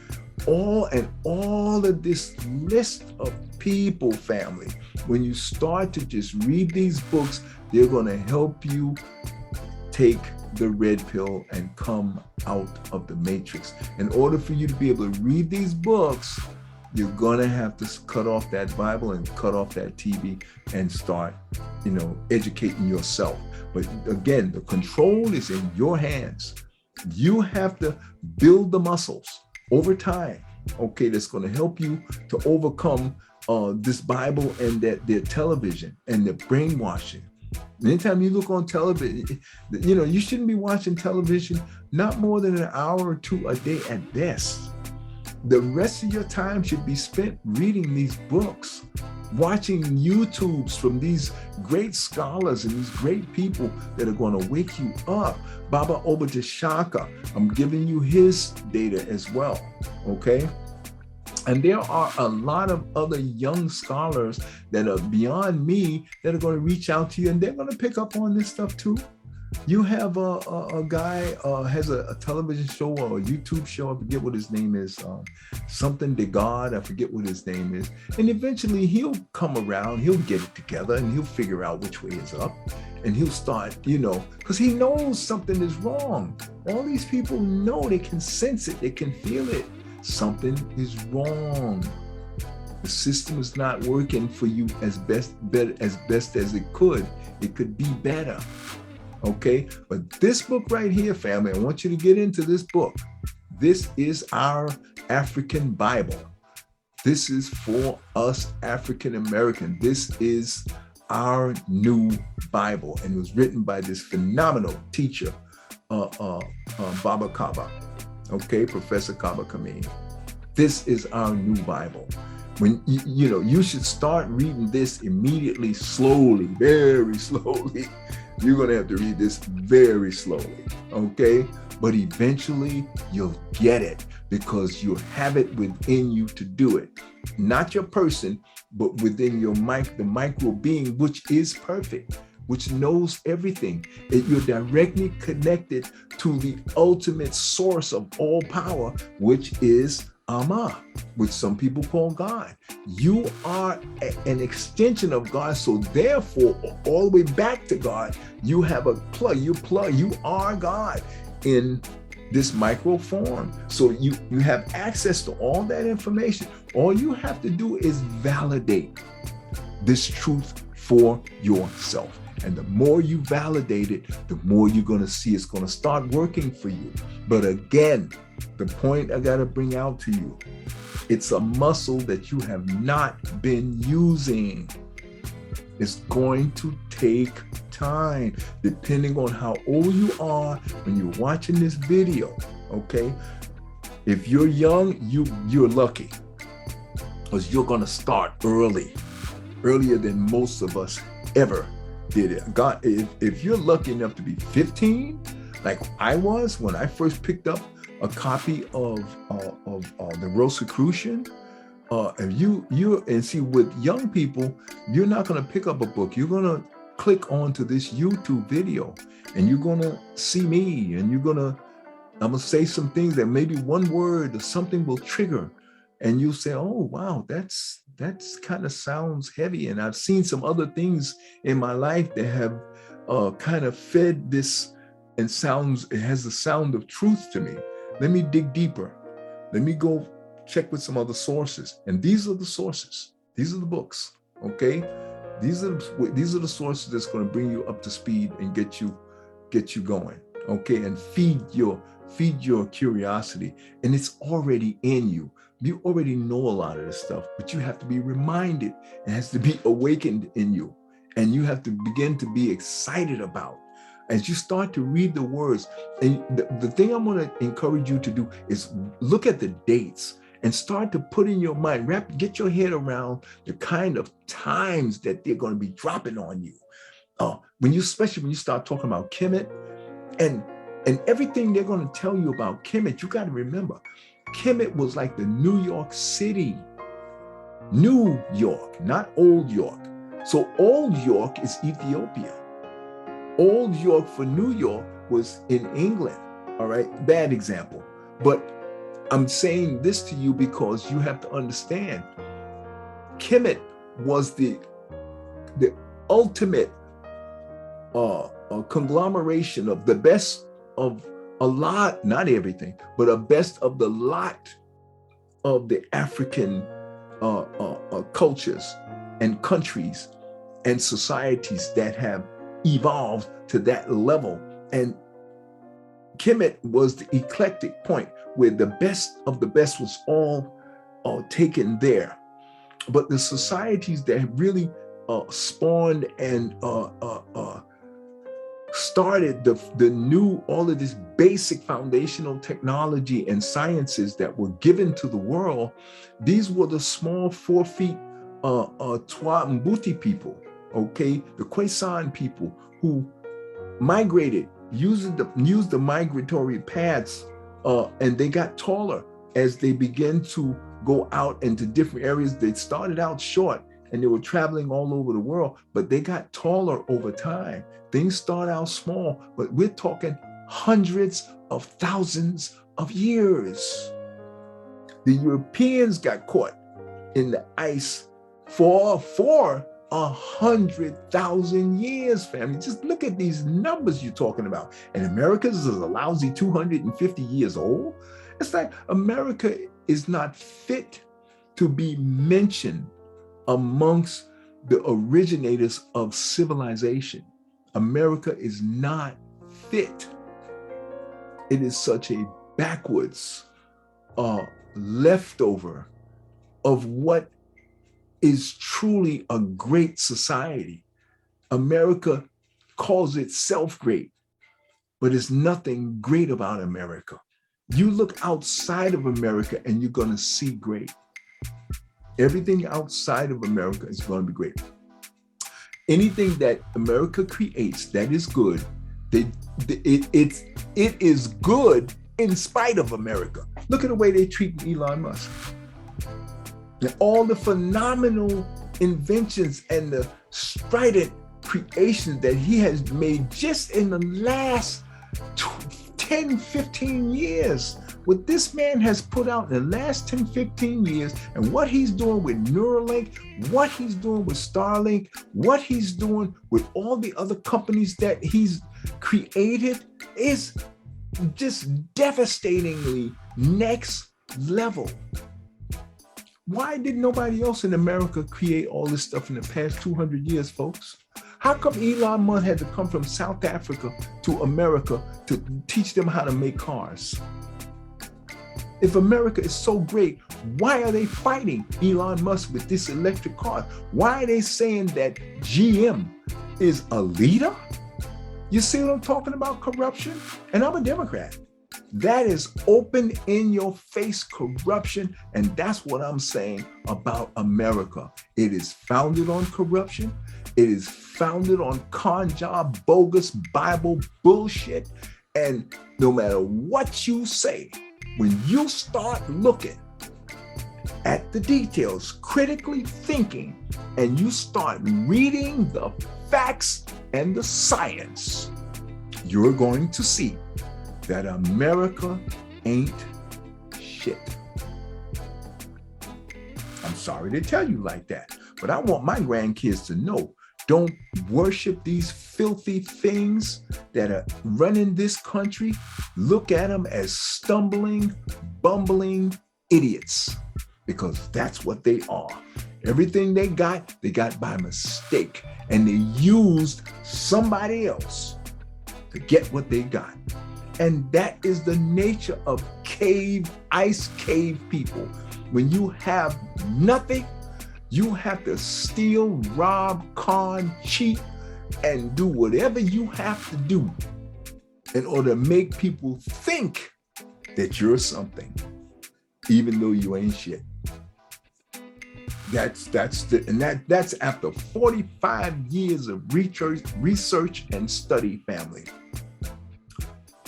all of this list of people, family, when you start to just read these books, they're going to help you take the red pill and come out of the matrix. In order for you to be able to read these books, you're going to have to cut off that Bible and cut off that TV and start, educating yourself. But again, the control is in your hands. You have to build the muscles over time, okay, that's going to help you to overcome this Bible and their television and the brainwashing. Anytime you look on television, you shouldn't be watching television not more than an hour or two a day at best. The rest of your time should be spent reading these books, watching YouTubes from these great scholars and these great people that are going to wake you up. Baba Obadeshaka, I'm giving you his data as well, okay? And there are a lot of other young scholars that are beyond me that are going to reach out to you, and they're going to pick up on this stuff too. You have a guy has a television show or a YouTube show, I forget what his name is, something to God, I forget what his name is. And eventually he'll come around, he'll get it together, and he'll figure out which way is up. And he'll start, because he knows something is wrong. All these people know, they can sense it, they can feel it. Something is wrong. The system is not working for you as best as it could. It could be better. Okay, but this book right here, family, I want you to get into this book. This is our African Bible. This is for us African American. This is our new Bible, and it was written by this phenomenal teacher, Baba Kaba. Okay, Professor Kaba Kameen. This is our new Bible. When you should start reading this immediately, slowly, very slowly. You're going to have to read this very slowly, okay? But eventually you'll get it because you have it within you to do it. Not your person, but within your the micro being, which is perfect, which knows everything. You're directly connected to the ultimate source of all power, which is Ama, which some people call God. You are an extension of God, so therefore, all the way back to God, you have a plug. You are God in this micro form. So you have access to all that information. All you have to do is validate this truth for yourself. And the more you validate it, the more you're going to see it's going to start working for you. But again, the point I got to bring out to you, it's a muscle that you have not been using. It's going to take time, depending on how old you are when you're watching this video, okay? If you're young, you're lucky, because you're going to start earlier than most of us ever did it. God, if you're lucky enough to be 15, like I was when I first picked up a copy of the Rosicrucian, and and see, with young people, you're not going to pick up a book. You're going to click onto this YouTube video, and you're going to see me, and I'm going to say some things that maybe one word or something will trigger, and you'll say, oh, wow, that's kind of sounds heavy. And I've seen some other things in my life that have kind of fed this, and it has the sound of truth to me. Let me dig deeper. Let me go check with some other sources. And these are the sources. These are the books, okay? These are the sources that's going to bring you up to speed and get you going, okay? And feed your curiosity. And it's already in you. You already know a lot of this stuff, but you have to be reminded. It has to be awakened in you. And you have to begin to be excited about as you start to read the words. And the thing I'm going to encourage you to do is look at the dates and start to put in your mind, get your head around the kind of times that they're going to be dropping on you. Especially when you start talking about Kemet and everything they're going to tell you about Kemet, you got to remember, Kemet was like the New York City. New York, not Old York. So Old York is Ethiopia. Old York for New York was in England. All right, bad example. But I'm saying this to you because you have to understand, Kemet was the ultimate conglomeration of the best of a lot, not everything, but a best of the lot of the African cultures and countries and societies that have evolved to that level. And Kemet was the eclectic point where the best of the best was all taken there. But the societies that really spawned and started the new, all of this basic foundational technology and sciences that were given to the world, these were the small 4 feet Twa Mbuti people, okay? The Khoisan people who migrated, used the migratory paths, and they got taller as they began to go out into different areas. They started out short and they were traveling all over the world, but they got taller over time. Things start out small, but we're talking hundreds of thousands of years. The Europeans got caught in the ice for 100,000 years, family. Just look at these numbers you're talking about. And America is a lousy 250 years old. It's like America is not fit to be mentioned amongst the originators of civilization. America is not fit. It is such a backwards leftover of what is truly a great society. America calls itself great, but there's nothing great about America. You look outside of America and you're going to see great. Everything outside of America is going to be great. Anything that America creates that is good, it is good in spite of America. Look at the way they treat Elon Musk. And all the phenomenal inventions and the strident creations that he has made just in the last 10, 15 years. What this man has put out in the last 10, 15 years, and what he's doing with Neuralink, what he's doing with Starlink, what he's doing with all the other companies that he's created is just devastatingly next level. Why did nobody else in America create all this stuff in the past 200 years, folks? How come Elon Musk had to come from South Africa to America to teach them how to make cars? If America is so great, why are they fighting Elon Musk with this electric car? Why are they saying that GM is a leader? You see what I'm talking about? Corruption? And I'm a Democrat. That is open in your face corruption. And that's what I'm saying about America. It is founded on corruption. It is founded on con job, bogus Bible bullshit. And no matter what you say, when you start looking at the details, critically thinking, and you start reading the facts and the science, you're going to see that America ain't shit. I'm sorry to tell you like that, but I want my grandkids to know, don't worship these filthy things that are running this country. Look at them as stumbling, bumbling idiots, because that's what they are. Everything they got by mistake, and they used somebody else to get what they got. And that is the nature of ice cave people. When you have nothing, you have to steal, rob, con, cheat, and do whatever you have to do in order to make people think that you're something. even though you ain't shit. That's after 45 years of research and study, family.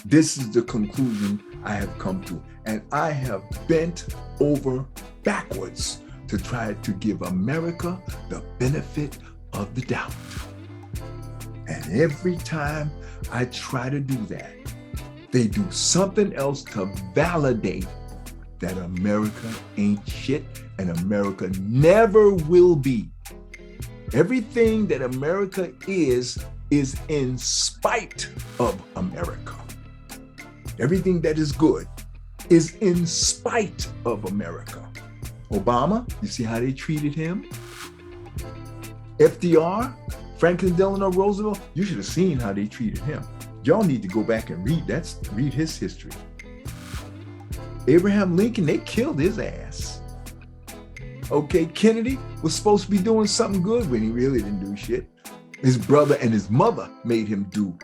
This is the conclusion I have come to, and I have bent over backwards to try to give America the benefit of the doubt. And every time I try to do that, they do something else to validate that America ain't shit and America never will be. Everything that America is in spite of America. Everything that is good is in spite of America. Obama, you see how they treated him? FDR, Franklin Delano Roosevelt, you should have seen how they treated him. Y'all need to go back and read his history. Abraham Lincoln, they killed his ass. Okay, Kennedy was supposed to be doing something good when he really didn't do shit. His brother and his mother made him do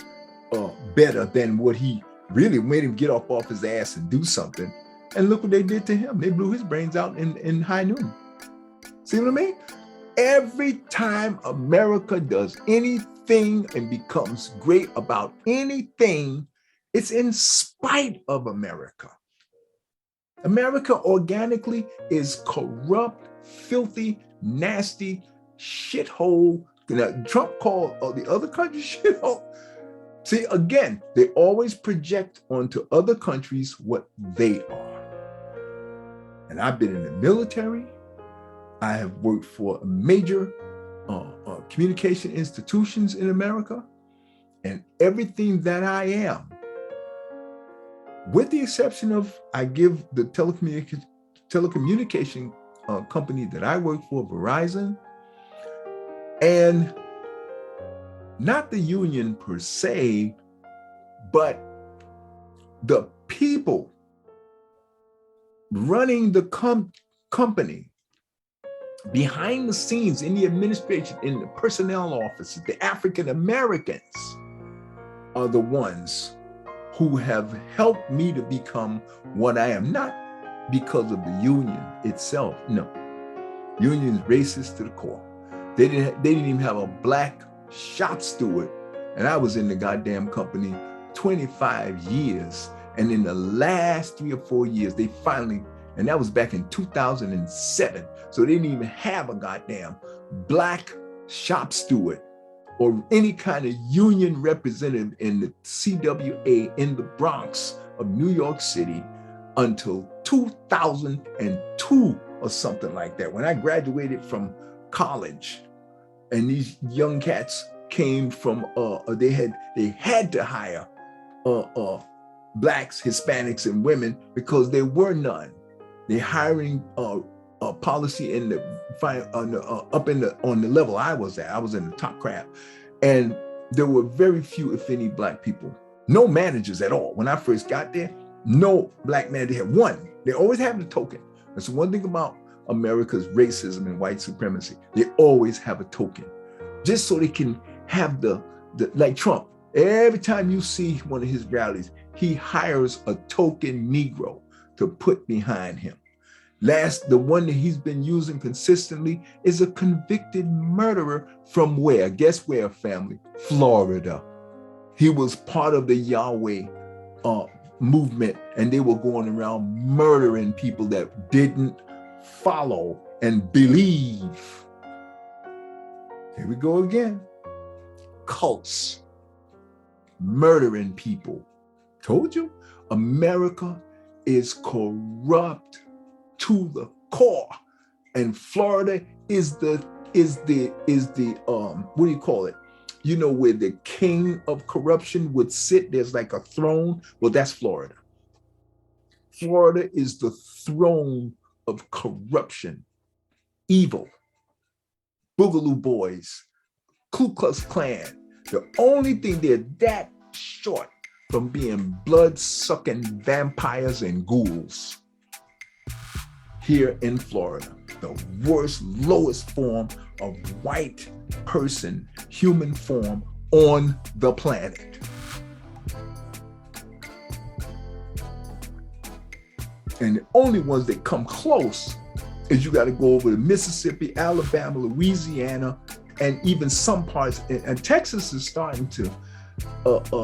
better than what he really made him get off his ass and do something. And look what they did to him. They blew his brains out in high noon. See what I mean? Every time America does anything and becomes great about anything, it's in spite of America. America organically is corrupt, filthy, nasty shithole. Trump called the other countries shithole. See, again, they always project onto other countries what they are. And I've been in the military. I have worked for major communication institutions in America. And everything that I am, with the exception of, I give the telecommunication company that I work for, Verizon, and not the union per se, but the people running the company behind the scenes in the administration, in the personnel offices, the African Americans are the ones who have helped me to become what I am, not because of the union itself. No, union's racist to the core. They didn't even have a black shop steward, and I was in the goddamn company 25 years. And in the last 3 or 4 years, they finally, and that was back in 2007. So they didn't even have a goddamn black shop steward or any kind of union representative in the CWA in the Bronx of New York City until 2002 or something like that. When I graduated from college, and these young cats came from, they had to hire blacks, Hispanics, and women because there were none. The hiring policy in the on the level I was at, I was in the top crap, and there were very few, if any, black people. No managers at all. When I first got there, no black man. They had one. They always have the token. That's the one thing about America's racism and white supremacy. They always have a token, just so they can have the like Trump. Every time you see one of his rallies, he hires a token Negro to put behind him. The one that he's been using consistently is a convicted murderer from where? Guess where, family? Florida. He was part of the Yahweh movement, and they were going around murdering people that didn't follow and believe. Here we go again. Cults. Murdering people. Told you, America is corrupt to the core, and Florida is the what do you call it? You know, where the king of corruption would sit. There's like a throne. Well, that's Florida. Florida is the throne of corruption, evil, Boogaloo Boys, Ku Klux Klan. The only thing they're that short from being blood-sucking vampires and ghouls here in Florida, the worst, lowest form of white person, human form on the planet. And the only ones that come close is you got to go over to Mississippi, Alabama, Louisiana, and even some parts. And Texas is starting to,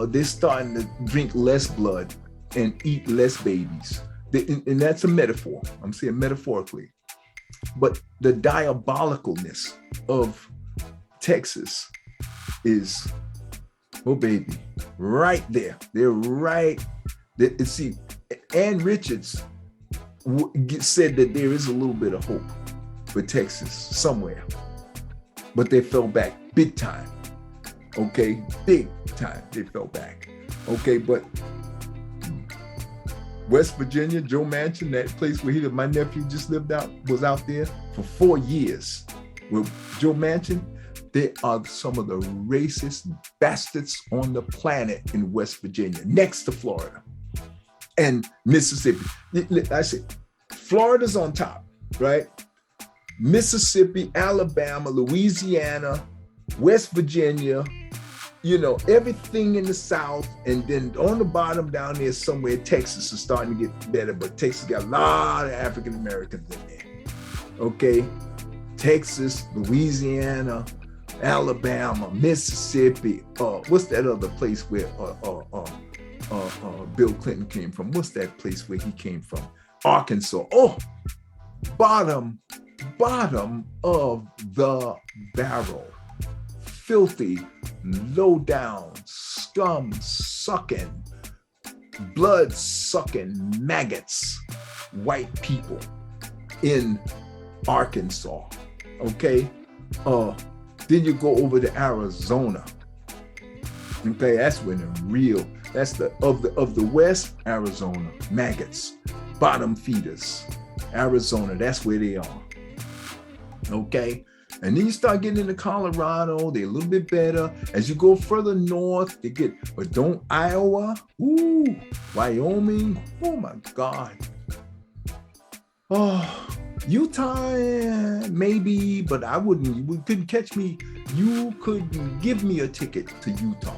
they're starting to drink less blood and eat less babies. And that's a metaphor. I'm saying metaphorically. But the diabolicalness of Texas is, oh baby, right there. They're right. See, Ann Richards said that there is a little bit of hope for Texas somewhere, but they fell back big time. Okay, big time they fell back. Okay, but West Virginia, Joe Manchin, that place where my nephew just was out there for 4 years. With Joe Manchin, they are some of the racist bastards on the planet in West Virginia, next to Florida and Mississippi. I say, Florida's on top, right? Mississippi, Alabama, Louisiana, West Virginia, everything in the South, and then on the bottom down there somewhere, Texas is starting to get better, but Texas got a lot of African Americans in there. Okay, Texas, Louisiana, Alabama, Mississippi. What's that other place where Bill Clinton came from? What's that place where he came from? Arkansas. Oh, bottom of the barrel. Filthy, low down, scum sucking, blood sucking maggots, white people in Arkansas. Okay. Then you go over to Arizona. Okay, that's when that's of the West, Arizona, maggots, bottom feeders. Arizona, that's where they are. Okay. And then you start getting into Colorado, they're a little bit better. As you go further north, they get, but don't Iowa, Wyoming, oh my God. Oh, Utah, maybe, but you couldn't catch me. You couldn't give me a ticket to Utah.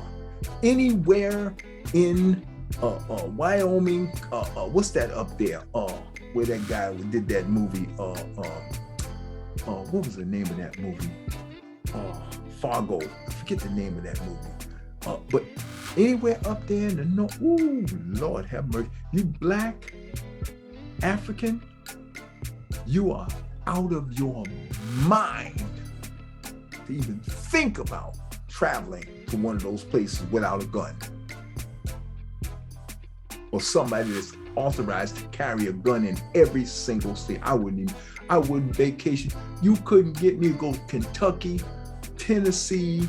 Anywhere in Wyoming, what's that up there? Where that guy did that movie, what was the name of that movie? Fargo. I forget the name of that movie. But anywhere up there in the north, Lord have mercy. You black, African, you are out of your mind to even think about traveling to one of those places without a gun. Or somebody that's authorized to carry a gun in every single state. I wouldn't vacation. You couldn't get me to go to Kentucky, Tennessee,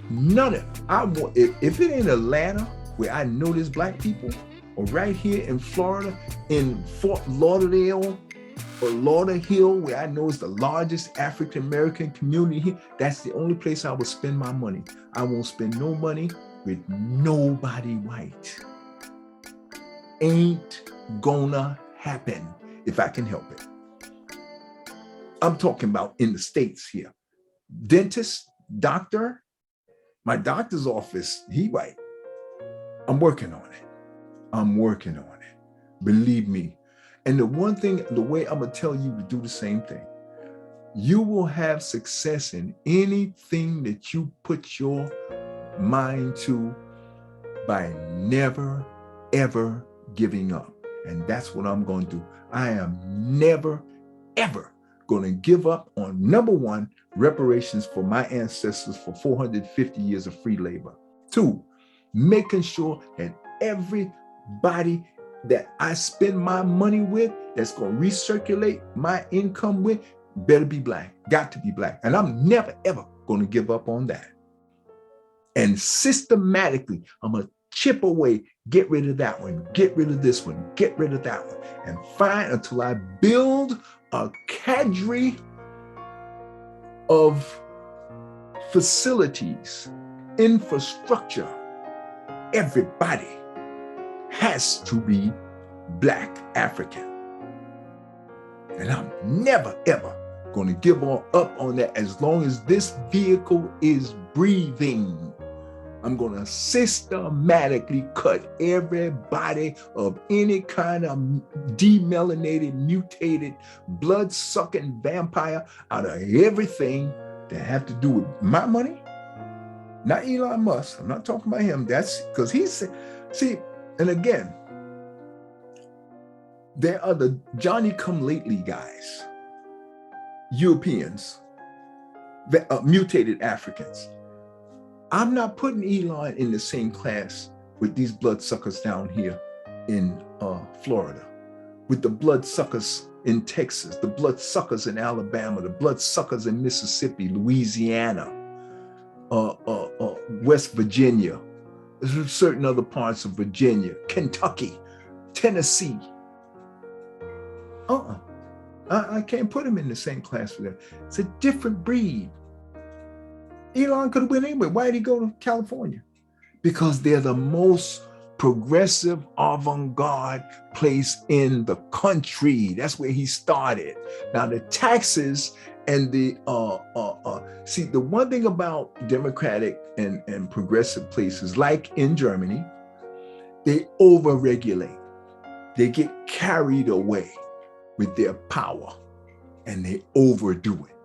none of it. If it ain't Atlanta, where I know there's black people, or right here in Florida, in Fort Lauderdale or Lauderhill, where I know is the largest African-American community here, that's the only place I would spend my money. I won't spend no money with nobody white. Ain't gonna happen if I can help it. I'm talking about in the States here. Dentist, doctor, my doctor's office, he white. I'm working on it. Believe me. And the one thing, the way I'm gonna tell you to do the same thing, you will have success in anything that you put your mind to by never, ever giving up. And that's what I'm going to do. I am never, ever going to give up on, number one, reparations for my ancestors for 450 years of free labor. 2, making sure that everybody that I spend my money with, that's going to recirculate my income with, better be black, got to be black. And I'm never, ever going to give up on that. And systematically, I'm going to chip away, get rid of that one, get rid of this one, get rid of that one, and find until I build a cadre of facilities, infrastructure. Everybody has to be Black African. And I'm never, ever going to give up on that as long as this vehicle is breathing. I'm going to systematically cut everybody of any kind of demelanated, mutated, blood-sucking vampire out of everything that have to do with my money. Not Elon Musk. I'm not talking about him. That's because he's, see, and again, there are the Johnny-come-lately guys, Europeans, mutated Africans. I'm not putting Elon in the same class with these bloodsuckers down here in Florida, with the bloodsuckers in Texas, the bloodsuckers in Alabama, the bloodsuckers in Mississippi, Louisiana, West Virginia, certain other parts of Virginia, Kentucky, Tennessee. I can't put him in the same class with them. It's a different breed. Elon could have went anywhere. Why did he go to California? Because they're the most progressive avant-garde place in the country. That's where he started. Now the taxes and the, see, the one thing about democratic and progressive places, like in Germany, they over-regulate. They get carried away with their power and they overdo it.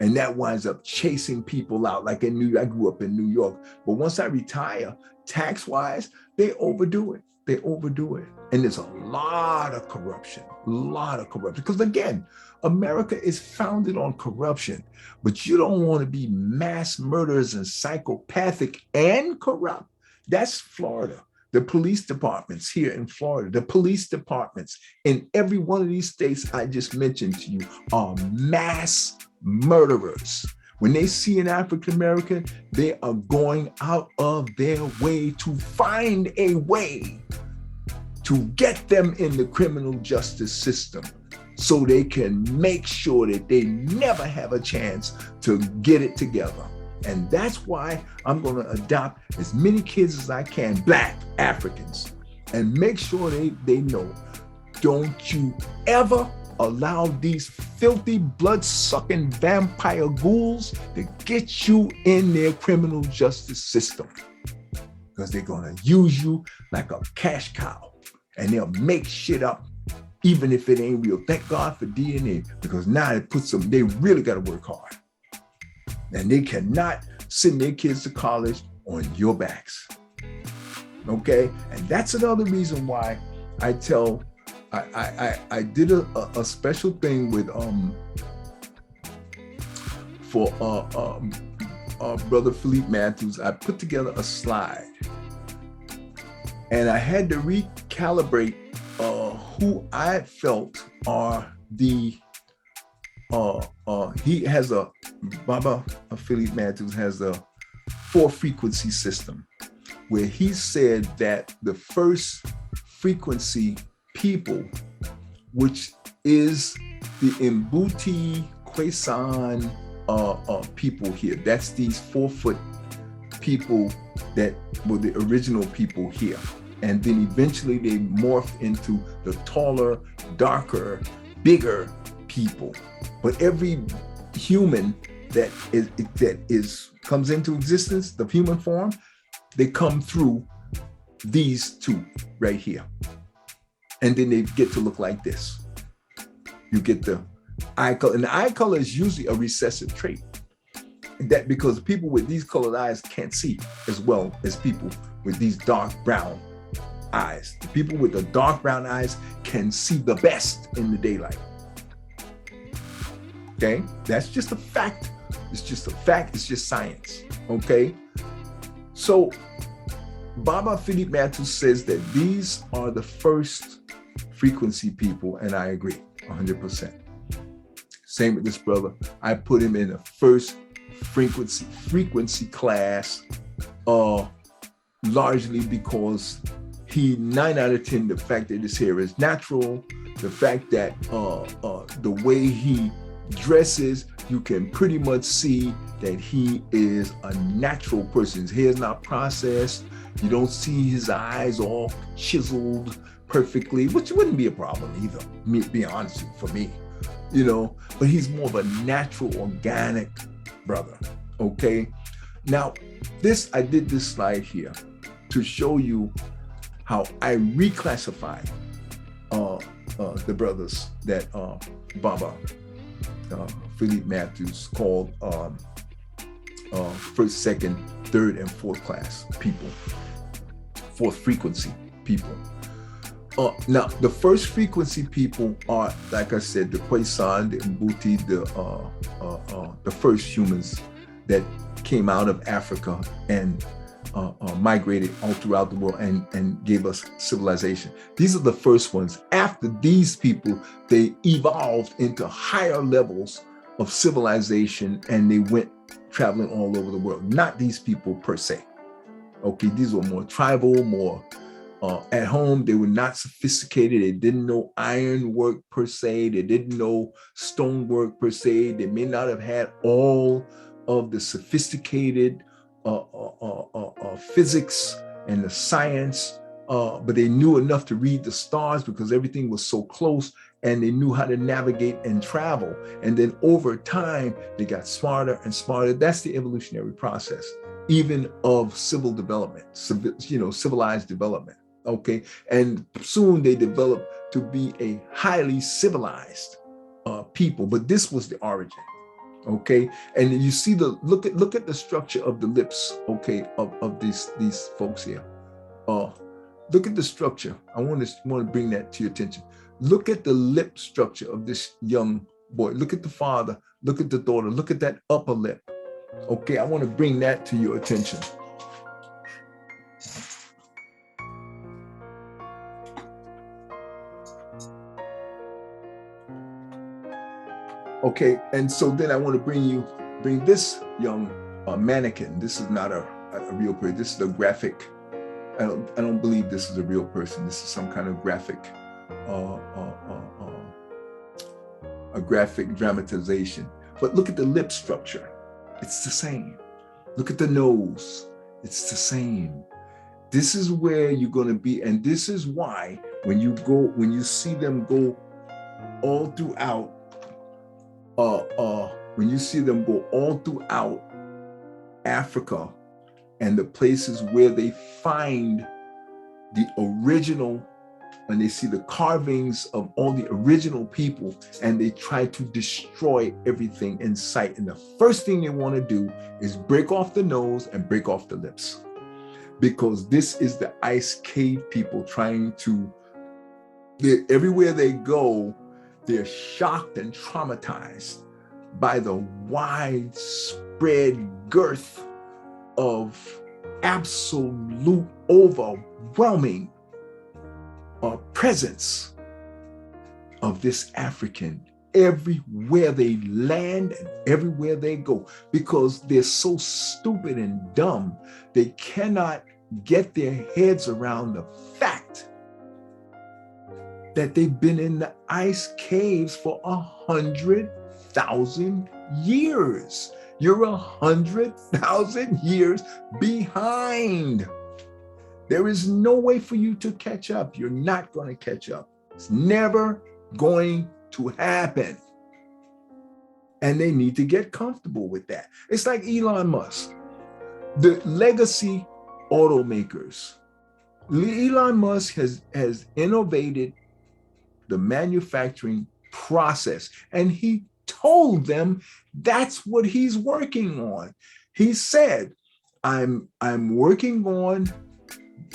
And that winds up chasing people out. Like in New York, I grew up in New York, but once I retire, tax-wise, they overdo it. They overdo it. And there's a lot of corruption, Because again, America is founded on corruption, but you don't want to be mass murderers and psychopathic and corrupt. That's Florida. The police departments here in Florida, the police departments in every one of these states I just mentioned to you are mass murderers. When they see an African-American, they are going out of their way to find a way to get them in the criminal justice system so they can make sure that they never have a chance to get it together. And that's why I'm going to adopt as many kids as I can, Black Africans, and make sure they know, don't you ever allow these filthy, blood-sucking vampire ghouls to get you in their criminal justice system, because they're going to use you like a cash cow and they'll make shit up even if it ain't real. Thank God for DNA, because now it puts them, they really got to work hard. And they cannot send their kids to college on your backs. Okay? And that's another reason why I tell, I did a special thing with for Brother Philippe Matthews. I put together a slide and I had to recalibrate who I felt are the he has a, Baba Philippe Matthews has a 4-frequency system where he said that the first frequency people, which is the Mbuti Kwesan people here, that's these 4-foot people that were the original people here. And then eventually they morphed into the taller, darker, bigger people. But every human that comes into existence, the human form, they come through these two right here. And then they get to look like this. You get the eye color. And the eye color is usually a recessive trait. That because people with these colored eyes can't see as well as people with these dark brown eyes. The people with the dark brown eyes can see the best in the daylight. Okay, that's just a fact. It's just a fact. It's just science. Okay, so Baba Philippe Matthews says that these are the first frequency people, and I agree 100%. Same with this brother. I put him in the first frequency class, largely because he 9 out of 10. The fact that his hair is natural, the fact that the way he dresses, you can pretty much see that he is a natural person. His hair is not processed. You don't see his eyes all chiseled perfectly, which wouldn't be a problem either, be honest for me, you know, but he's more of a natural, organic brother, okay? Now, I did this slide here to show you how I reclassified the brothers that Baba Philippe Matthews called first, second, third, and fourth class people, fourth frequency people. Now, the first frequency people are, like I said, the Khoisan, the Mbuti, the first humans that came out of Africa and migrated all throughout the world and gave us civilization. These are the first ones. After these people, they evolved into higher levels of civilization and they went traveling all over the world. Not these people per se. Okay, these were more tribal, more at home. They were not sophisticated. They didn't know iron work per se. They didn't know stone work per se. They may not have had all of the sophisticated physics and the science, but they knew enough to read the stars because everything was so close, and they knew how to navigate and travel. And then over time, they got smarter and smarter. That's the evolutionary process, even of civil development, civilized development. Okay, and soon they developed to be a highly civilized people. But this was the origin. Okay, and you see look at the structure of the lips, okay, of these folks here. Look at the structure. I want to bring that to your attention. Look at the lip structure of this young boy. Look at the father. Look at the daughter. Look at that upper lip. Okay, I want to bring that to your attention. Okay, and so then I want to bring this young mannequin. This is not a real person. This is a graphic. I don't believe this is a real person. This is some kind of graphic, a graphic dramatization. But look at the lip structure. It's the same. Look at the nose. It's the same. This is where you're going to be, and this is why when you see them go all throughout. When you see them go all throughout Africa and the places where they find the original, and they see the carvings of all the original people, and they try to destroy everything in sight. And the first thing they want to do is break off the nose and break off the lips, because this is the ice cave people trying to, everywhere they go, they're shocked and traumatized by the widespread girth of absolute overwhelming presence of this African everywhere they land and everywhere they go, because they're so stupid and dumb, they cannot get their heads around the fact that they've been in the ice caves for 100,000 years. You're 100,000 years behind. There is no way for you to catch up. You're not going to catch up. It's never going to happen. And they need to get comfortable with that. It's like Elon Musk, the legacy automakers. Elon Musk has innovated the manufacturing process, and he told them that's what he's working on. He said, I'm working on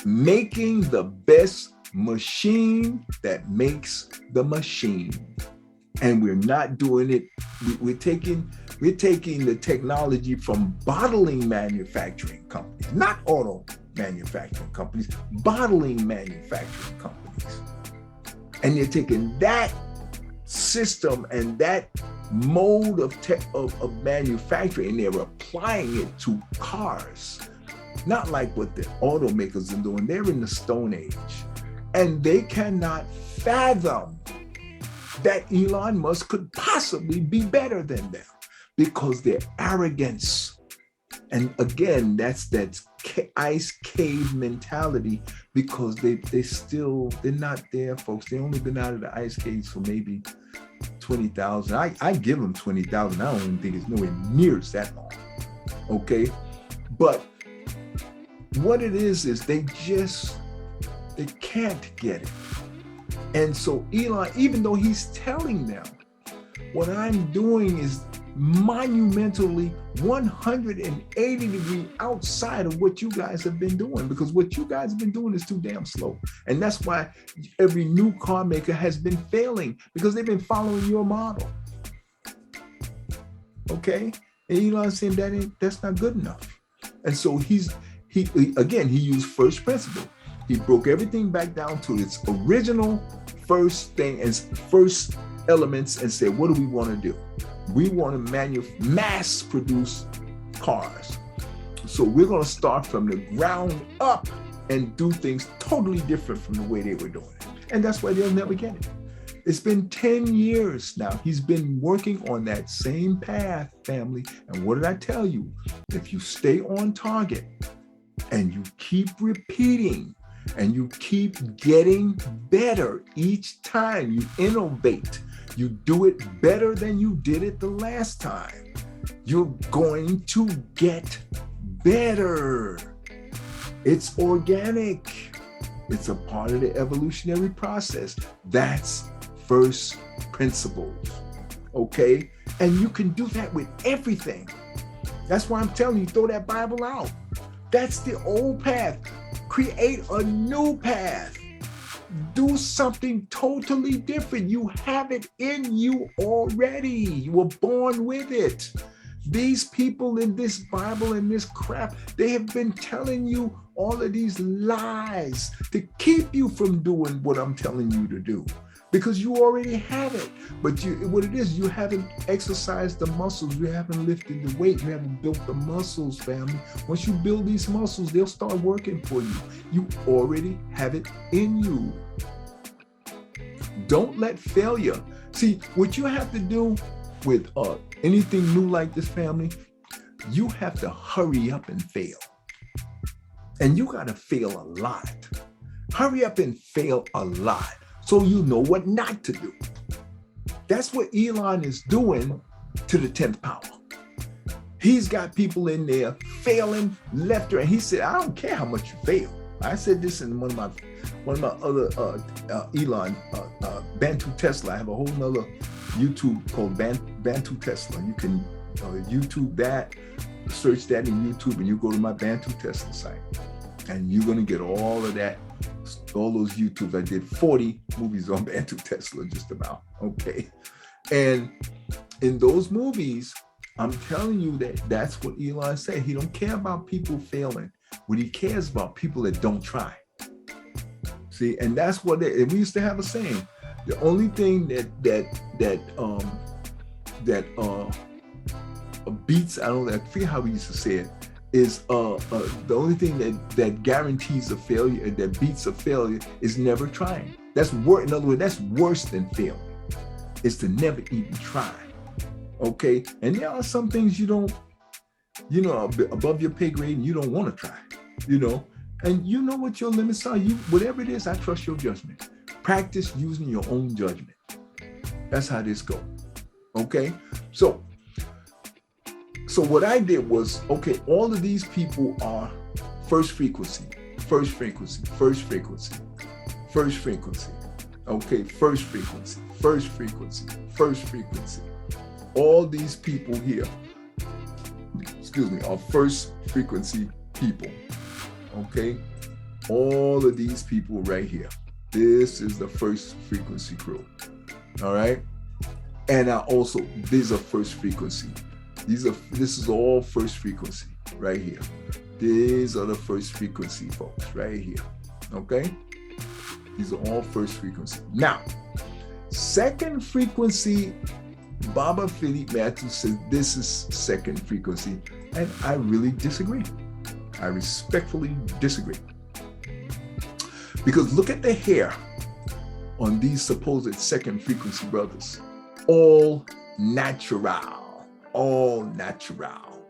making the best machine that makes the machine. And we're not doing it. We're taking the technology from bottling manufacturing companies, not auto manufacturing companies, bottling manufacturing companies. And you're taking that system and that mode of manufacturing, and they're applying it to cars. Not like what the automakers are doing. They're in the Stone Age. And they cannot fathom that Elon Musk could possibly be better than them, because their arrogance. And again, that's ice cave mentality, because they're not there, folks. They only been out of the ice caves for maybe 20,000. I give them 20,000. I don't even think it's nowhere near that long. Okay, But what it is they can't get it. And so Elon, even though he's telling them, what I'm doing is monumentally 180-degree outside of what you guys have been doing, because what you guys have been doing is too damn slow. And that's why every new car maker has been failing, because they've been following your model. Okay? And Elon's saying that's not good enough. And so he used first principle. He broke everything back down to its original first thing and first elements and said, what do we want to do? We want to mass produce cars. So we're going to start from the ground up and do things totally different from the way they were doing it. And that's why they'll never get it. It's been 10 years now. He's been working on that same path, family. And what did I tell you? If you stay on target and you keep repeating and you keep getting better each time you innovate, you do it better than you did it the last time, you're going to get better. It's organic. It's a part of the evolutionary process. That's first principles, okay? And you can do that with everything. That's why I'm telling you, throw that Bible out. That's the old path. Create a new path. Do something totally different. You have it in you already. You were born with it. These people in this Bible and this crap, they have been telling you all of these lies to keep you from doing what I'm telling you to do, because you already have it. But what it is, you haven't exercised the muscles, you haven't lifted the weight, you haven't built the muscles, family. Once you build these muscles, they'll start working for you. You already have it in you. Don't let failure. See, what you have to do with anything new like this, family, you have to hurry up and fail. And you got to fail a lot. Hurry up and fail a lot so you know what not to do. That's what Elon is doing to the 10th power. He's got people in there failing left or right. He said, I don't care how much you fail. I said this in one of my other Elon, Bantu Tesla. I have a whole nother YouTube called Bantu Tesla. You can YouTube that, search that in YouTube, and you go to my Bantu Tesla site. And you're going to get all of that, all those YouTubes. I did 40 movies on Bantu Tesla, just about, okay? And in those movies, I'm telling you that's what Elon said. He don't care about people failing. What he cares about, people that don't try. See, and that's what we used to have a saying. The only thing that beats, I forget how we used to say it, is the only thing that guarantees a failure, that beats a failure, is never trying. That's worse. In other words, that's worse than failing. Is to never even try. Okay, and there are some things you don't, above your pay grade, and you don't want to try. And you know what your limits are. Whatever it is, I trust your judgment. Practice using your own judgment. That's how this goes. Okay, so what I did was, okay, all of these people are first frequency, first frequency, first frequency, first frequency. Okay, first frequency, first frequency, first frequency. All these people here, are first frequency people. Okay, all of these people right here. This is the first frequency crew. All right, and these are first frequency. This is all first frequency right here. These are the first frequency folks right here. Okay, these are all first frequency. Now, second frequency, Baba Philippe Matthews says this is second frequency, and I really disagree. I respectfully disagree. Because look at the hair on these supposed second frequency brothers. All natural, all natural,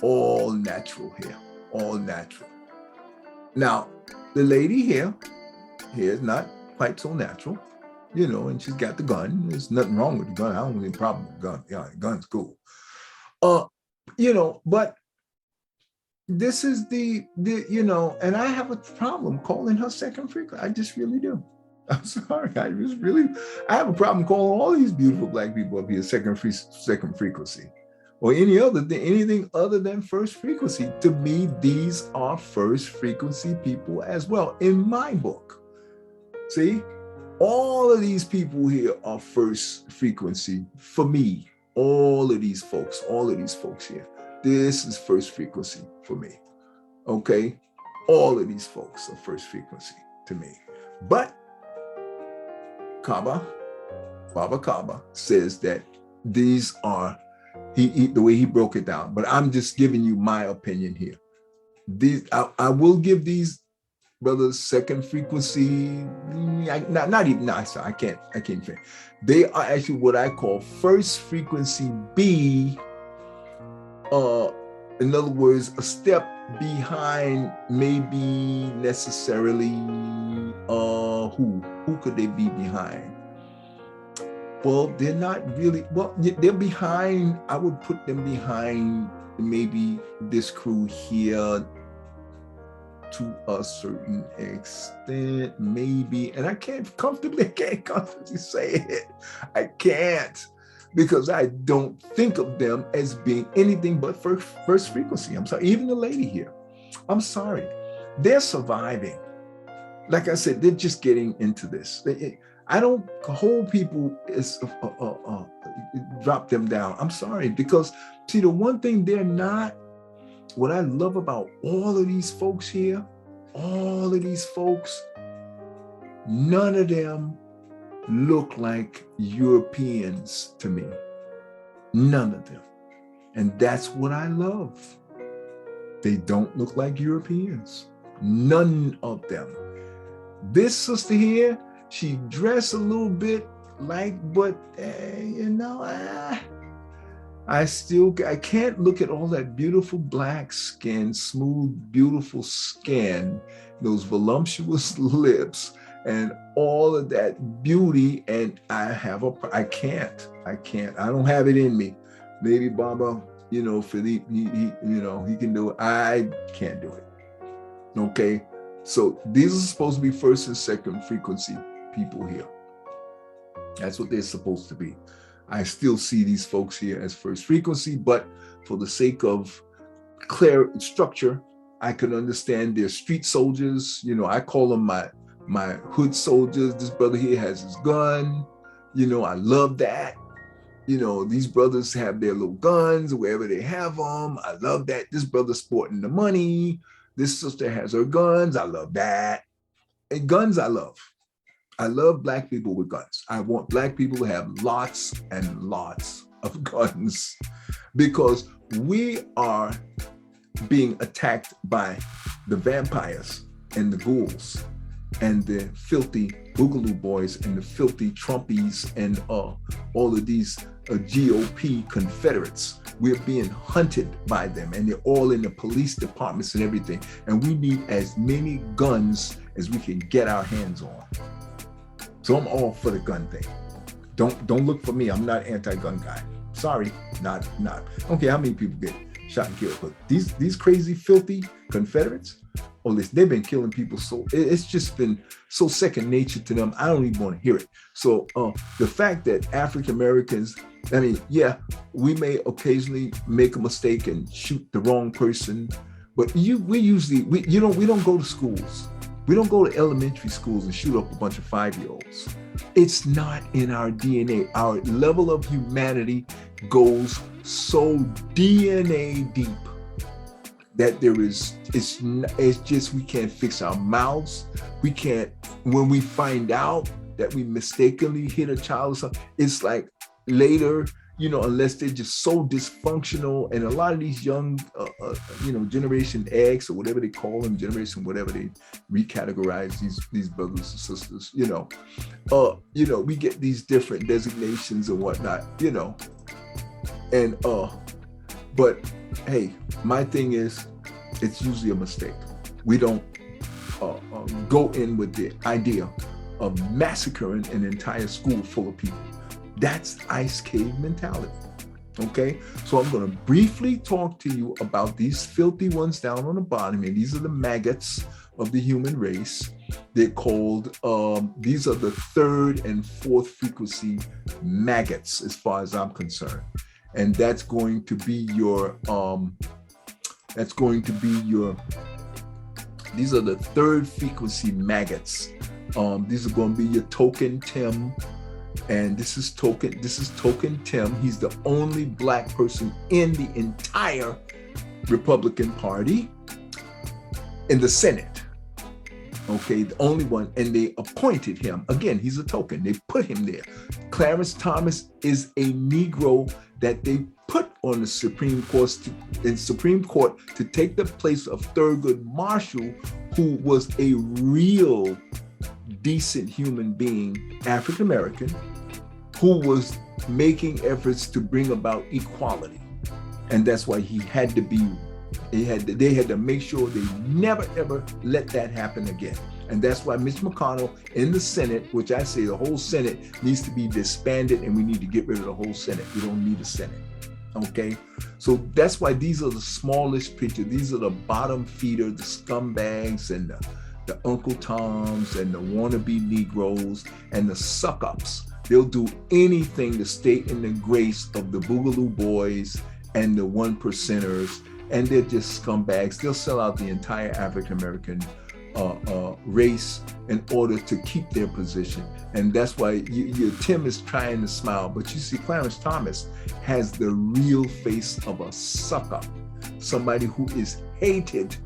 all natural hair, all natural. Now, the lady here is not quite so natural, and she's got the gun. There's nothing wrong with the gun. I don't have any problem with the gun. Yeah, the gun's cool. But this is the and I have a problem calling her second frequency. I just really do. I'm sorry. I have a problem calling all these beautiful Black people up here second frequency, or anything other than first frequency. To me, these are first frequency people as well in my book. See, all of these people here are first frequency for me. All of these folks here. This is first frequency for me. Okay, all of these folks are first frequency to me. But Baba Kaba says that these are, the way he broke it down, but I'm just giving you my opinion here. I will give these brothers second frequency, I can't say. They are actually what I call first frequency B, in other words, a step behind, maybe necessarily, who could they be behind? Well, they're not really, they're behind, I would put them behind maybe this crew here to a certain extent, maybe, and I can't comfortably say it. I can't, because I don't think of them as being anything but first frequency. I'm sorry, even the lady here, I'm sorry, they're surviving. Like I said, they're just getting into this. I don't hold people drop them down. I'm sorry, because see, the one thing they're not, what I love about all of these folks here, all of these folks, none of them look like Europeans to me. None of them. And that's what I love. They don't look like Europeans. None of them. This sister here, she dressed a little bit like, but I can't look at all that beautiful black skin, smooth, beautiful skin, those voluptuous lips, and all of that beauty, and I can't. I don't have it in me. Maybe Baba, Philippe, he can do it. I can't do it. Okay, so these are supposed to be first and second frequency people here. That's what they're supposed to be. I still see these folks here as first frequency, but for the sake of clear structure, I can understand they're street soldiers. I call them my hood soldiers. This brother here has his gun. I love that. These brothers have their little guns wherever they have them. I love that. This brother's sporting the money. This sister has her guns. I love that. And guns, I love. I love Black people with guns. I want Black people to have lots and lots of guns, because we are being attacked by the vampires and the ghouls and the filthy boogaloo boys and the filthy Trumpies and all of these GOP Confederates. We're being hunted by them, and they're all in the police departments and everything. And we need as many guns as we can get our hands on. So I'm all for the gun thing. Don't look for me. I'm not anti-gun guy. Sorry, not. I don't care how many people get shot and killed, but these crazy, filthy Confederates, they've been killing people. So it's just been so second nature to them. I don't even want to hear it. So the fact that African Americans, we may occasionally make a mistake and shoot the wrong person, but we don't go to schools. We don't go to elementary schools and shoot up a bunch of 5-year-olds. It's not in our DNA. Our level of humanity goes so DNA deep that it's just, we can't fix our mouths. We can't, when we find out that we mistakenly hit a child or something, it's like later, unless they're just so dysfunctional. And a lot of these young, Generation X or whatever they call them, generation, whatever they recategorize these brothers and sisters, we get these different designations and whatnot, and, but hey, my thing is, it's usually a mistake. We don't go in with the idea of massacring an entire school full of people. That's ice cave mentality. Okay, so I'm going to briefly talk to you about these filthy ones down on the bottom, and these are the maggots of the human race. They're called, these are the third and fourth frequency maggots as far as I'm concerned. And that's going to be your, these are the third frequency maggots. These are going to be your token Tim. And this is token Tim. He's the only black person in the entire Republican Party in the Senate. Okay, the only one, and they appointed him. Again, he's a token. They put him there. Clarence Thomas is a Negro that they put on the Supreme Court to take the place of Thurgood Marshall, who was a real decent human being, African American, who was making efforts to bring about equality. And that's why he had to be, they had to make sure they never ever let that happen again. And that's why Mitch McConnell in the Senate, which I say the whole Senate needs to be disbanded, and we need to get rid of the whole Senate. We don't need a Senate. Okay, so that's why these are the smallest picture. These are the bottom feeder, the scumbags, and the Uncle Toms, and the wannabe Negroes, and the suck-ups. They'll do anything to stay in the grace of the Boogaloo Boys and the one percenters, and they're just scumbags. They'll sell out the entire African-American race in order to keep their position. And that's why Tim is trying to smile, but you see Clarence Thomas has the real face of a suck-up, somebody who is hated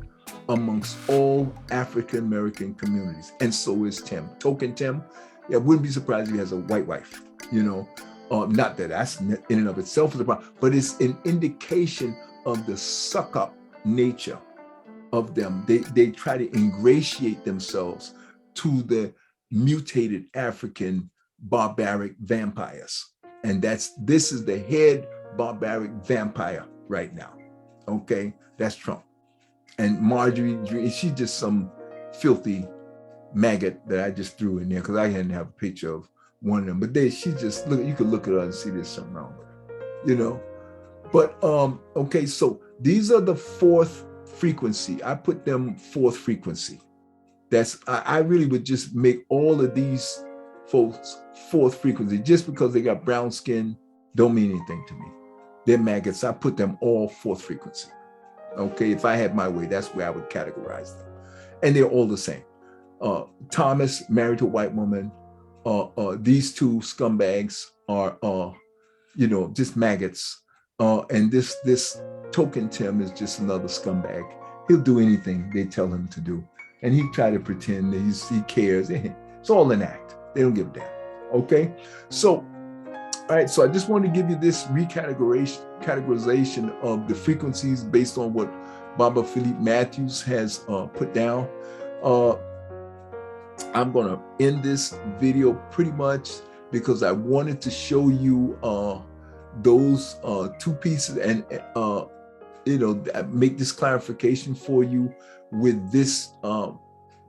amongst all African-American communities. And so is Tim. Token Tim, I wouldn't be surprised if he has a white wife, you know. Not that that's in and of itself is a problem, but it's an indication of the suck-up nature of them. They try to ingratiate themselves to the mutated African barbaric vampires. And this is the head barbaric vampire right now. Okay, that's Trump. And Marjorie, she's just some filthy maggot that I just threw in there because I didn't have a picture of one of them. But she just, look, you could look at her and see there's something wrong with her, you know. But okay, so these are the fourth frequency. I put them fourth frequency. I really would just make all of these folks fourth frequency. Just because they got brown skin don't mean anything to me. They're maggots. I put them all fourth frequency. Okay, if I had my way, that's where I would categorize them. And they're all the same. Thomas, married to a white woman. These two scumbags are, you know, just maggots. And this token Tim is just another scumbag. He'll do anything they tell him to do. And he try to pretend that he cares. It's all an act. They don't give a damn. Okay? So, all right, so I just want to give you this categorization of the frequencies based on what Baba Philippe Matthews has put down. I'm going to end this video pretty much because I wanted to show you those two pieces and, you know, make this clarification for you with this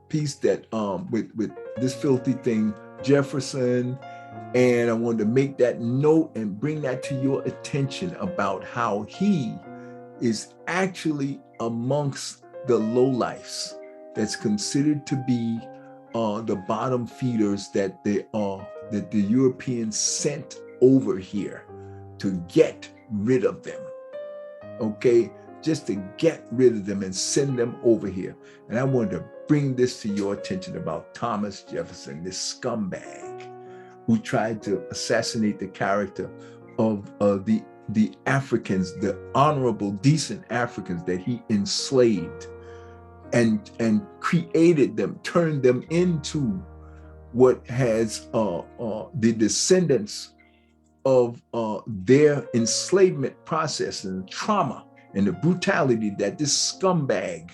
piece that, with this filthy thing, Jefferson. And I wanted to make that note and bring that to your attention about how he is actually amongst the lowlifes that's considered to be the bottom feeders that the Europeans sent over here to get rid of them. Okay, just to get rid of them and send them over here. And I wanted to bring this to your attention about Thomas Jefferson, this scumbag who tried to assassinate the character of the Africans, the honorable, decent Africans that he enslaved and created them, turned them into what has the descendants of their enslavement process and trauma and the brutality that this scumbag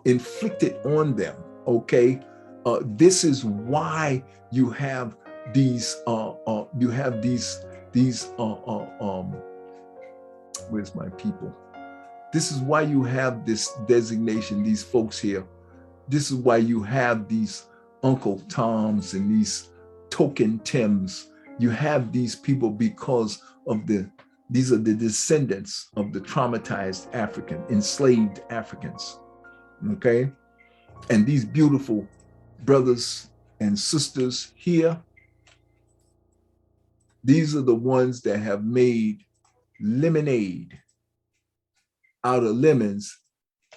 inflicted on them. Okay, this is why you have these where's my people? This is why you have this designation, these folks here. This is why you have these Uncle Toms and these token Tims. You have these people because of the These are the descendants of the traumatized African, enslaved Africans, okay? And these beautiful brothers and sisters here, these are the ones that have made lemonade out of lemons,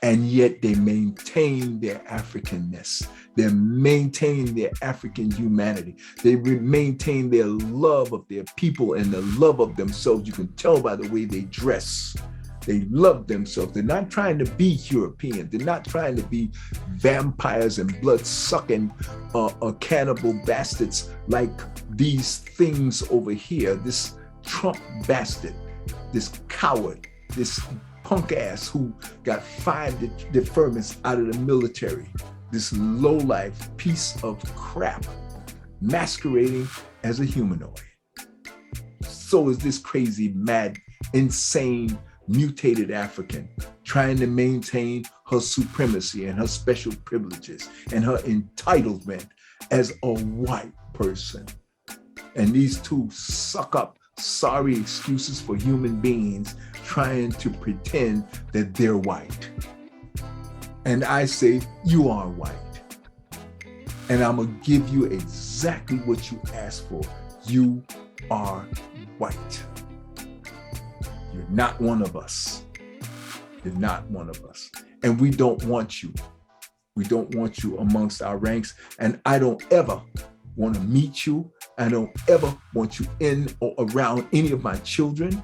and yet they maintain their Africanness. They maintain their African humanity. They maintain their love of their people and the love of themselves. You can tell by the way they dress. They love themselves. They're not trying to be European. They're not trying to be vampires and blood-sucking cannibal bastards like these things over here. This Trump bastard, this coward, this punk ass who got 5 deferments out of the military, this lowlife piece of crap masquerading as a humanoid. So is this crazy, mad, insane, mutated African trying to maintain her supremacy and her special privileges and her entitlement as a white person. And these two suck up sorry excuses for human beings trying to pretend that they're white. And I say, you are white. And I'm gonna give you exactly what you asked for. You are white. You're not one of us. You're not one of us. And we don't want you. We don't want you amongst our ranks. And I don't ever want to meet you. I don't ever want you in or around any of my children,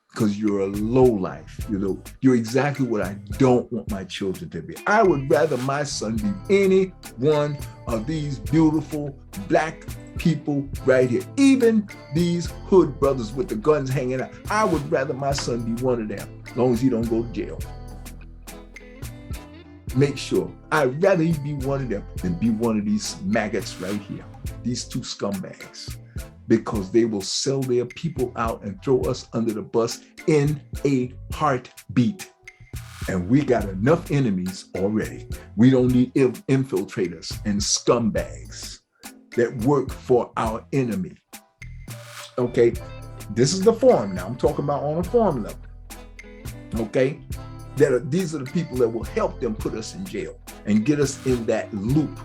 because you're a lowlife. You're exactly what I don't want my children to be. I would rather my son be any one of these beautiful black people right here. Even these hood brothers with the guns hanging out. I would rather my son be one of them, as long as he don't go to jail. Make sure. I'd rather he be one of them than be one of these maggots right here. These two scumbags. Because they will sell their people out and throw us under the bus in a heartbeat. And we got enough enemies already. We don't need infiltrators and scumbags that work for our enemy. Okay, this is the form now. I'm talking about on a form level. Okay, these are the people that will help them put us in jail and get us in that loop.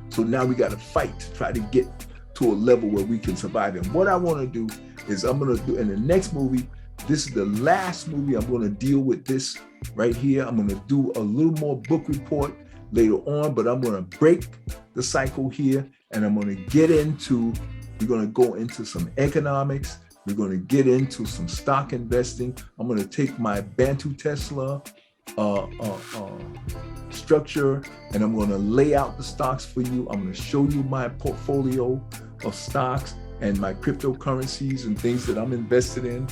So now we got to fight to try to get to a level where we can survive. And what I want to do is I'm going to do in the next movie, this is the last movie I'm going to deal with this right here. I'm going to do a little more book report later on, but I'm going to break the cycle here and I'm going to get into, we're going to go into some economics. We're going to get into some stock investing. I'm going to take my Bantu Tesla structure and I'm going to lay out the stocks for you. I'm going to show you my portfolio of stocks and my cryptocurrencies and things that I'm invested in.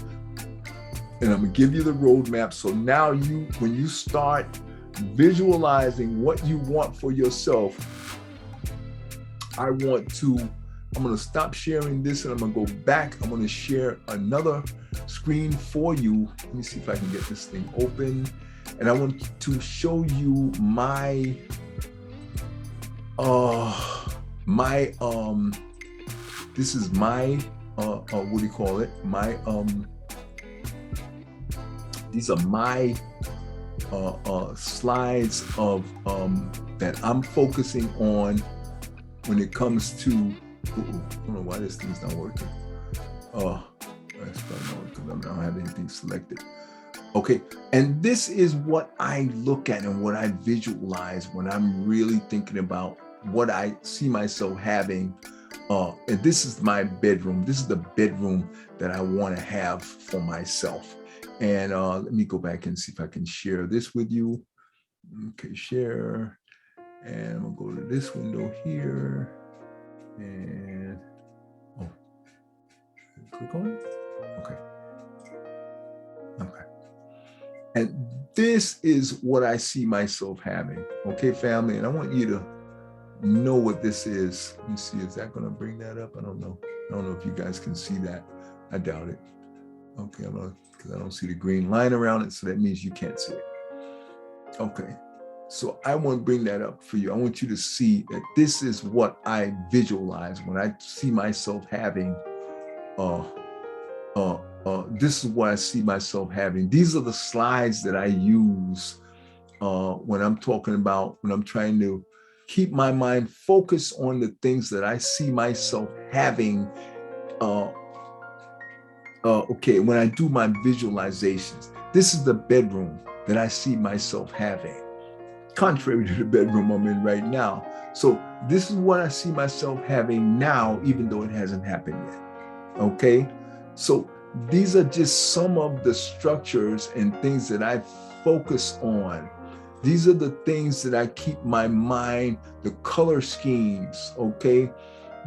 And I'm going to give you the roadmap. So now when you start visualizing what you want for yourself, I'm going to stop sharing this and I'm going to go back. I'm going to share another screen for you. Let me see if I can get this thing open. And I want to show you my, this is my, what do you call it? My, these are my slides of, that I'm focusing on when it comes to, I don't know why this thing's not working. That's probably not working because I don't have anything selected. Okay, and this is what I look at and what I visualize when I'm really thinking about what I see myself having. And this is my bedroom. This is the bedroom that I want to have for myself. And let me go back and see if I can share this with you. Okay, share. And I'm gonna go to this window here. And, click on it. Okay. Okay. And this is what I see myself having. Okay, family. And I want you to know what this is. Let me see, is that going to bring that up? I don't know. I don't know if you guys can see that. I doubt it. Okay, because I don't see the green line around it. So that means you can't see it. Okay. So I want to bring that up for you. I want you to see that this is what I visualize when I see myself having this is what I see myself having. These are the slides that I use when I'm talking about, when I'm trying to keep my mind focused on the things that I see myself having. Okay, when I do my visualizations, this is the bedroom that I see myself having, contrary to the bedroom I'm in right now. So this is what I see myself having now, even though it hasn't happened yet. Okay, so these are just some of the structures and things that I focus on. These are the things that I keep my mind, the color schemes, okay,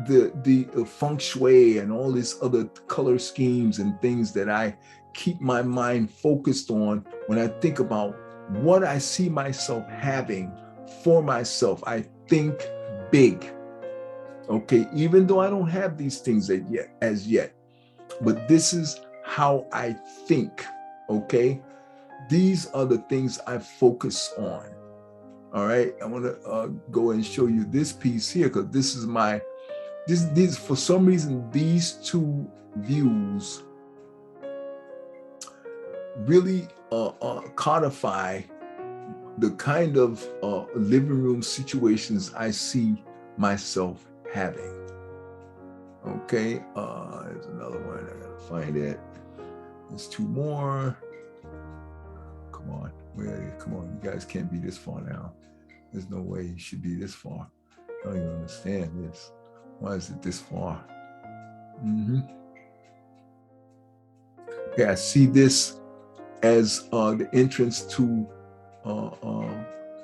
the feng shui and all these other color schemes and things that I keep my mind focused on when I think about what I see myself having for myself. I think big. Okay, even though I don't have these things as yet, but this is how I think. Okay, these are the things I focus on. All right, I want to go and show you this piece here, because this is my these for some reason these two views really codify the kind of living room situations I see myself having. Okay, there's another one. I gotta find it. There's two more. Come on, come on, you guys can't be this far now. There's no way you should be this far. I don't even understand this. Why is it this far? Okay, I see this as the entrance to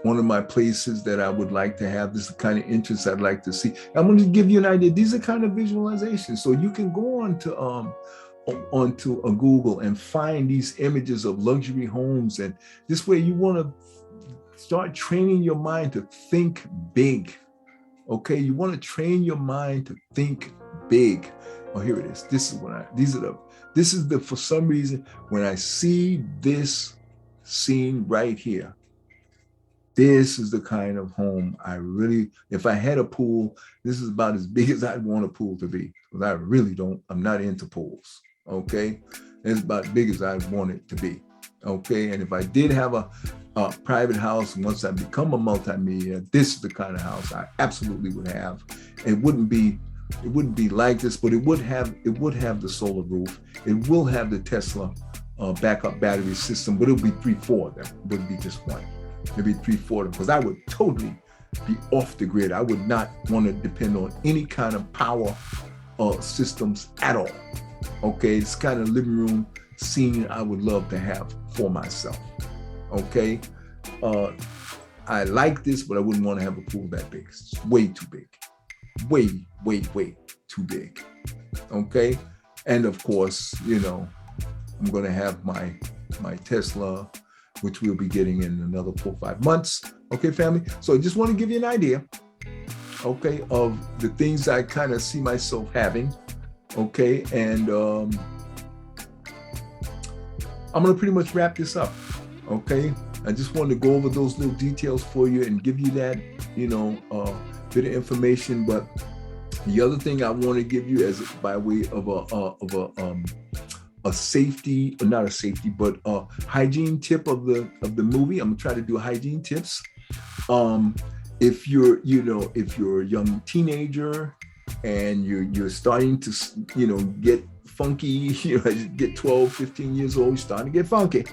one of my places that I would like to have. This is the kind of entrance I'd like to see. I'm going to give you an idea. These are kind of visualizations. So you can go onto a Google and find these images of luxury homes. And this way you want to start training your mind to think big. Okay, you want to train your mind to think big. Oh, here it is. This is for some reason, when I see this scene right here, this is the kind of home I really, if I had a pool, this is about as big as I'd want a pool to be, because I really don't, I'm not into pools, okay? It's about as big as I want it to be, okay? And if I did have a private house, once I become a multimillionaire, this is the kind of house I absolutely would have. It wouldn't be like this, but it would have the solar roof. It will have the Tesla backup battery system, but it'll be 3-4 of them. It wouldn't be just one. It'd be 3-4 of them, because I would totally be off the grid. I would not want to depend on any kind of power systems at all. Okay, it's kind of living room scene I would love to have for myself. Okay, I like this, but I wouldn't want to have a pool that big. It's way too big. Way too big. Okay, and of course, you know, I'm going to have my Tesla, which we'll be getting in another 4 or 5 months. Okay, family. So I just want to give you an idea, okay, of the things I kind of see myself having. Okay, and I'm going to pretty much wrap this up. Okay, I just wanted to go over those little details for you and give you that, you know, bit of information. But the other thing I want to give you, as by way of a safety, or not a safety, but a hygiene tip of the movie. I'm gonna try to do hygiene tips. If you're a young teenager and you're starting to, you know, get funky, you know, get 12, 15 years old, you're starting to get funky.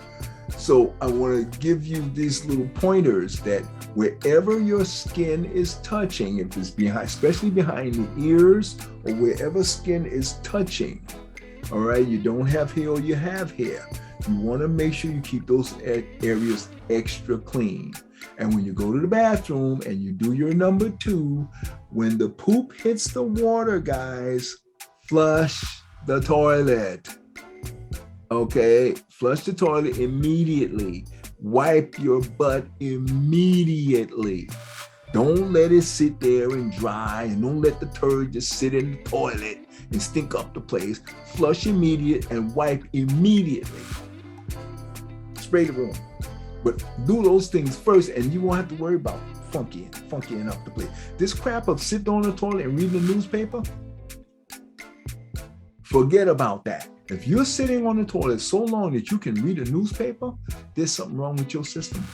So I want to give you these little pointers that wherever your skin is touching, if it's behind, especially behind the ears, or wherever skin is touching, all right, you don't have hair or you have hair, you want to make sure you keep those areas extra clean. And when you go to the bathroom and you do your number 2, when the poop hits the water, guys, flush the toilet. Okay, flush the toilet immediately. Wipe your butt immediately. Don't let it sit there and dry, and don't let the turd just sit in the toilet and stink up the place. Flush immediate and wipe immediately. Spray the room. But do those things first, and you won't have to worry about funkying up the place. This crap of sitting on the toilet and reading the newspaper, forget about that. If you're sitting on the toilet so long that you can read a newspaper, there's something wrong with your system.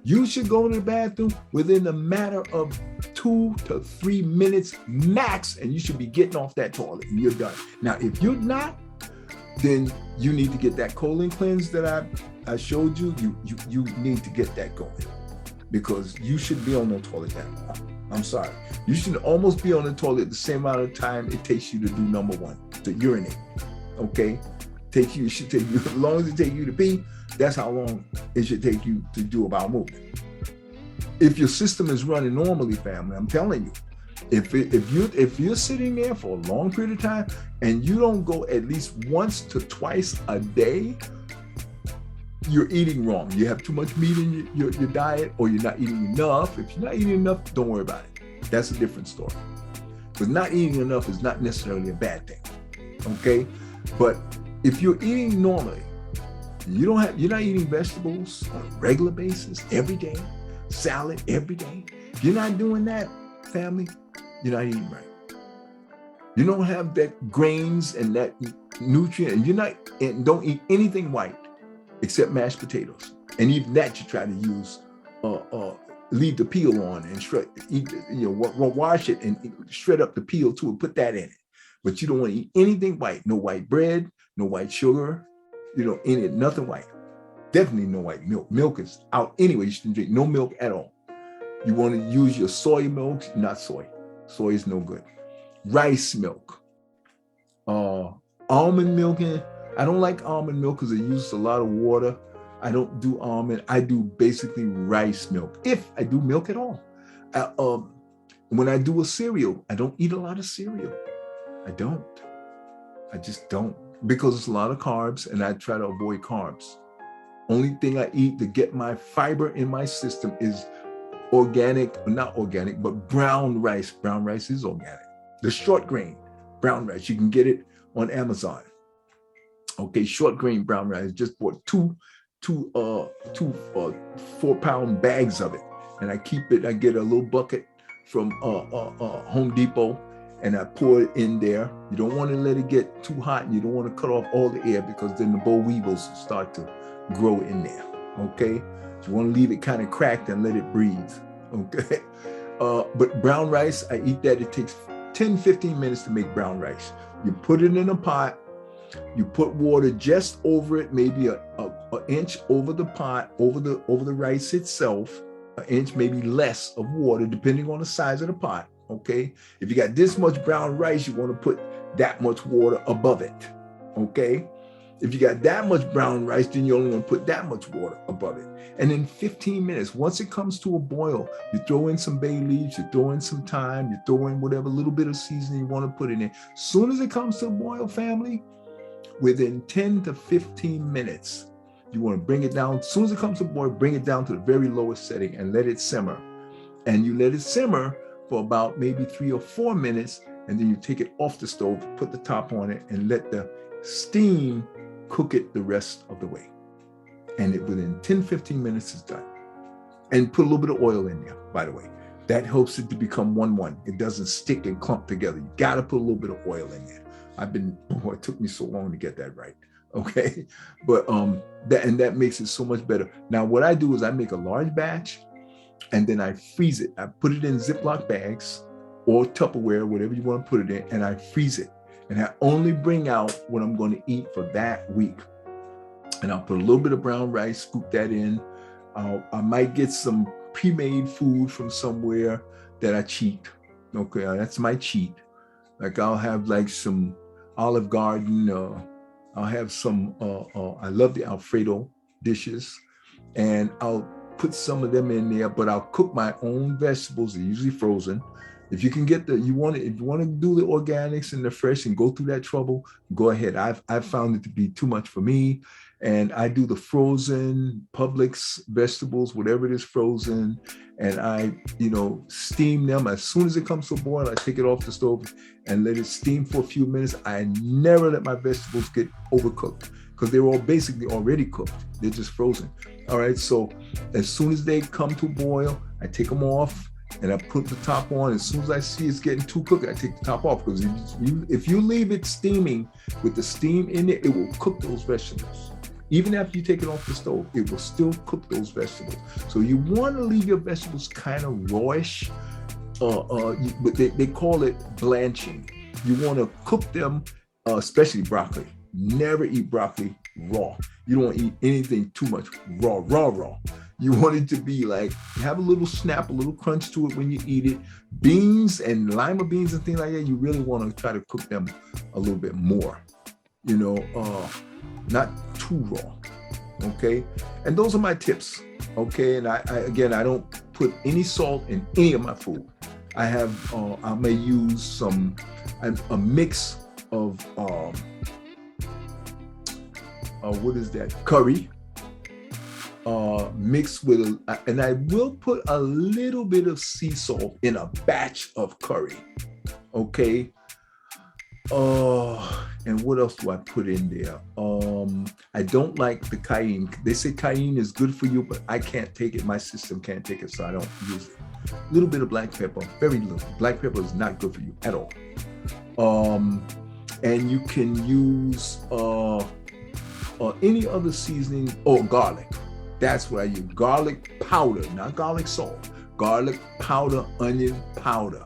You should go to the bathroom within a matter of 2 to 3 minutes max, and you should be getting off that toilet and you're done. Now, if you're not, then you need to get that colon cleanse that I showed you. You need to get that going, because you should be on the toilet that long. I'm sorry. You should almost be on the toilet the same amount of time it takes you to do number one, to urinate. Okay? It should take you, as long as it takes you to pee, that's how long it should take you to do a bowel movement. If your system is running normally, family, I'm telling you, if you're sitting there for a long period of time and you don't go at least once to twice a day, you're eating wrong. You have too much meat in your diet, or you're not eating enough. If you're not eating enough, don't worry about it. That's a different story. Because not eating enough is not necessarily a bad thing. Okay? But if you're eating normally, you're not eating vegetables on a regular basis every day, salad every day. If you're not doing that, family, you're not eating right. You don't have that grains and that nutrient, and don't eat anything white except mashed potatoes. And even that you try to use, leave the peel on and shred, wash it and shred up the peel too and put that in it. But you don't want to eat anything white. No white bread, no white sugar, in it, nothing white. Definitely no white milk. Milk is out anyway. You shouldn't drink no milk at all. You want to use your soy milk, not soy. Soy is no good. Rice milk, almond milk. I don't like almond milk because it uses a lot of water. I don't do almond. I do basically rice milk, if I do milk at all. When I do a cereal, I don't eat a lot of cereal. I just don't, because it's a lot of carbs, and I try to avoid carbs. Only thing I eat to get my fiber in my system is not organic, but brown rice. Brown rice is organic. The short grain brown rice, you can get it on Amazon. Okay, short grain brown rice. Just bought two 4-pound bags of it, and I keep it. I get a little bucket from Home Depot, and I pour it in there. You don't want to let it get too hot, and you don't want to cut off all the air, because then the boll weevils start to grow in there. Okay, so you want to leave it kind of cracked and let it breathe. Okay, but brown rice, I eat that. It takes 10-15 minutes to make brown rice. You put it in a pot. You put water just over it, maybe an inch over the pot, over the rice itself, an inch, maybe less of water, depending on the size of the pot. Okay, if you got this much brown rice, you want to put that much water above it. Okay, if you got that much brown rice, then you only want to put that much water above it. And in 15 minutes, once it comes to a boil, you throw in some bay leaves, you throw in some thyme, you throw in whatever little bit of seasoning you want to put in there. As soon as it comes to a boil, family, within 10 to 15 minutes, you want to bring it down. As soon as it comes to boil, bring it down to the very lowest setting and let it simmer. And you let it simmer for about maybe 3 or 4 minutes, and then you take it off the stove, put the top on it, and let the steam cook it the rest of the way. And within 10-15 minutes is done. And put a little bit of oil in there, by the way. That helps it to become 1-1. It doesn't stick and clump together. You got to put a little bit of oil in there. It took me so long to get that right. Okay. But that makes it so much better. Now, what I do is I make a large batch, and then I freeze it. I put it in Ziploc bags or Tupperware, whatever you want to put it in, and I freeze it. And I only bring out what I'm going to eat for that week. And I'll put a little bit of brown rice, scoop that in. I might get some pre-made food from somewhere that I cheat. Okay, that's my cheat. Like I'll have like some Olive Garden. I'll have some, I love the Alfredo dishes, and I'll put some of them in there, but I'll cook my own vegetables. They're usually frozen. If you can get if you want to do the organics and the fresh and go through that trouble, go ahead. I've found it to be too much for me. And I do the frozen Publix vegetables, whatever it is frozen, and I, steam them. As soon as it comes to a boil, I take it off the stove and let it steam for a few minutes. I never let my vegetables get overcooked, because they're all basically already cooked. They're just frozen. All right, so as soon as they come to boil, I take them off and I put the top on. As soon as I see it's getting too cooked, I take the top off, because if you leave it steaming with the steam in it, it will cook those vegetables. Even after you take it off the stove, it will still cook those vegetables. So you want to leave your vegetables kind of rawish, but they call it blanching. You want to cook them, especially broccoli. Never eat broccoli raw. You don't want to eat anything too much raw. You want it to be like, have a little snap, a little crunch to it when you eat it. Beans and lima beans and things like that, you really want to try to cook them a little bit more, not too raw, okay? And those are my tips, okay? And I don't put any salt in any of my food. I may use a mix of, what is that? Curry, mixed with, and I will put a little bit of sea salt in a batch of curry, okay? And what else do I put in there? I don't like the cayenne. They say cayenne is good for you, but I can't take it. My system can't take it, so I don't use it. A little bit of black pepper, very little. Black pepper is not good for you at all. And you can use any other seasoning, or garlic. That's what I use. Garlic powder, not garlic salt. Garlic powder, onion powder.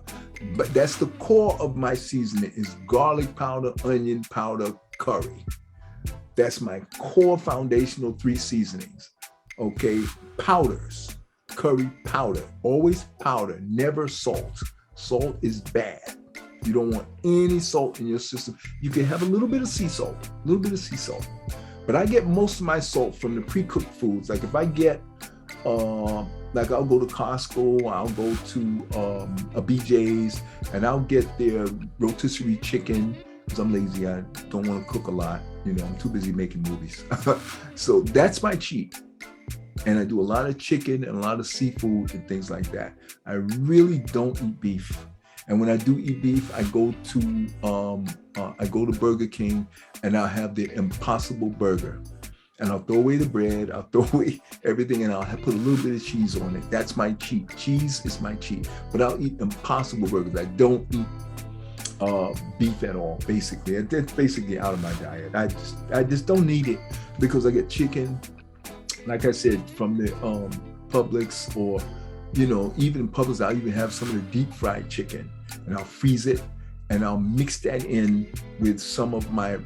But that's the core of my seasoning, is garlic powder, onion powder, curry. That's my core foundational 3 seasonings. Okay, powders, curry powder, always powder, never salt. Salt is bad. You don't want any salt in your system. You can have a little bit of sea salt, But I get most of my salt from the pre-cooked foods. Like if I get, like I'll go to Costco, I'll go to a BJ's, and I'll get their rotisserie chicken, because I'm lazy, I don't want to cook a lot. I'm too busy making movies. So that's my cheat. And I do a lot of chicken and a lot of seafood and things like that. I really don't eat beef. And when I do eat beef, I go to Burger King, and I'll have the Impossible Burger. And I'll throw away the bread, I'll throw away everything, and I'll put a little bit of cheese on it. That's my cheat. Cheese is my cheat. But I'll eat Impossible Burgers. I don't eat beef at all, basically. That's basically out of my diet. I just don't need it, because I get chicken, like I said, from the Publix, or even Publix. I'll even have some of the deep fried chicken, and I'll freeze it, and I'll mix that in with some of my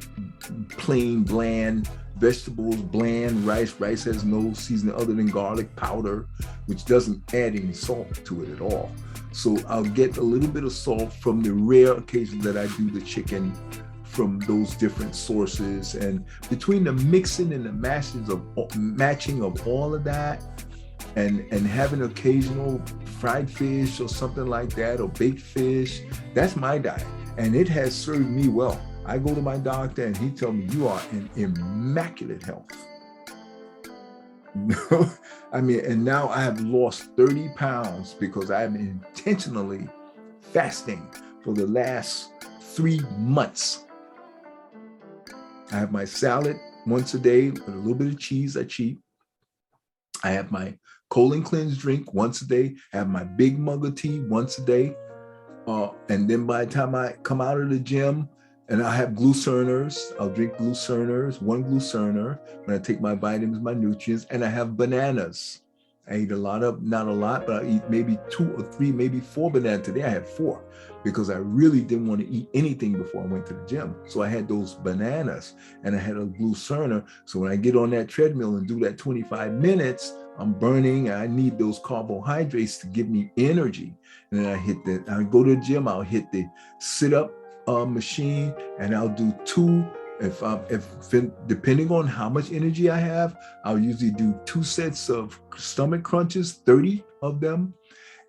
plain bland vegetables, bland rice. Rice has no seasoning other than garlic powder, which doesn't add any salt to it at all. So I'll get a little bit of salt from the rare occasions that I do the chicken from those different sources. And between the mixing and the matching of all of that, and having occasional fried fish or something like that, or baked fish, that's my diet. And it has served me well. I go to my doctor and he tells me, you are in immaculate health. And now I have lost 30 pounds because I have been intentionally fasting for the last 3 months. I have my salad once a day with a little bit of cheese. I cheat. I have my colon cleanse drink once a day. I have my big mug of tea once a day. And then by the time I come out of the gym, and I have glucerners, I'll drink glucerners, 1 glucerner, when I take my vitamins, my nutrients, and I have bananas. I eat not a lot, but I eat maybe 2 or 3, maybe 4 bananas. Today I had 4, because I really didn't want to eat anything before I went to the gym. So I had those bananas, and I had a glucerner. So when I get on that treadmill and do that 25 minutes, I'm burning, and I need those carbohydrates to give me energy. And then I go to the gym, I'll hit the sit-up machine, and I'll do 2. If depending on how much energy I have, I'll usually do 2 sets of stomach crunches, 30 of them.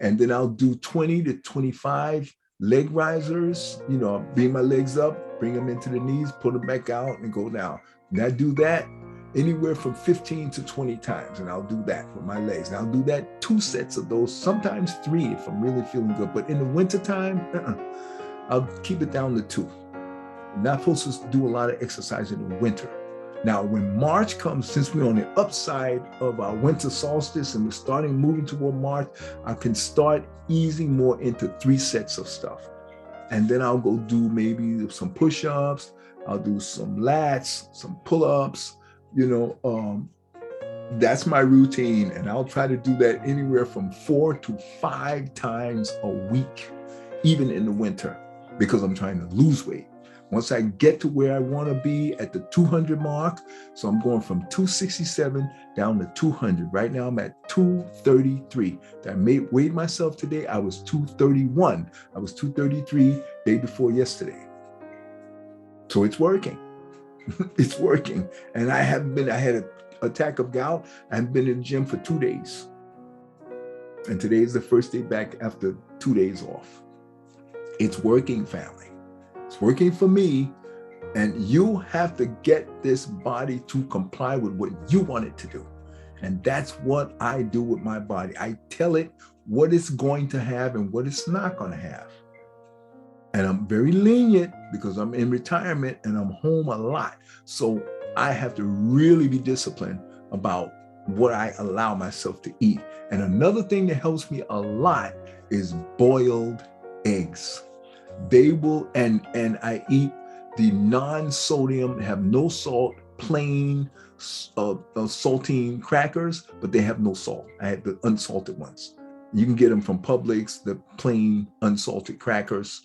And then I'll do 20 to 25 leg risers. I'll bring my legs up, bring them into the knees, put them back out, and go down. And I do that anywhere from 15 to 20 times. And I'll do that with my legs. And I'll do that 2 sets of those, sometimes 3 if I'm really feeling good. But in the wintertime, I'll keep it down to 2. I'm not supposed to do a lot of exercise in the winter. Now, when March comes, since we're on the upside of our winter solstice and we're starting moving toward March, I can start easing more into 3 sets of stuff. And then I'll go do maybe some push-ups, I'll do some lats, some pull-ups, that's my routine. And I'll try to do that anywhere from 4 to 5 times a week, even in the winter, because I'm trying to lose weight. Once I get to where I want to be at the 200 mark, so I'm going from 267 down to 200. Right now I'm at 233. I weighed myself today. I was 231. I was 233 day before yesterday. So it's working. It's working. And I had an attack of gout. I haven't been in the gym for 2 days. And today is the first day back after 2 days off. It's working, family. It's working for me, and you have to get this body to comply with what you want it to do. And that's what I do with my body. I tell it what it's going to have and what it's not going to have. And I'm very lenient because I'm in retirement and I'm home a lot. So I have to really be disciplined about what I allow myself to eat. And another thing that helps me a lot is boiled eggs. They will, and I eat the non-sodium, have no salt, plain saltine crackers, but they have no salt. I had the unsalted ones. You can get them from Publix, the plain unsalted crackers,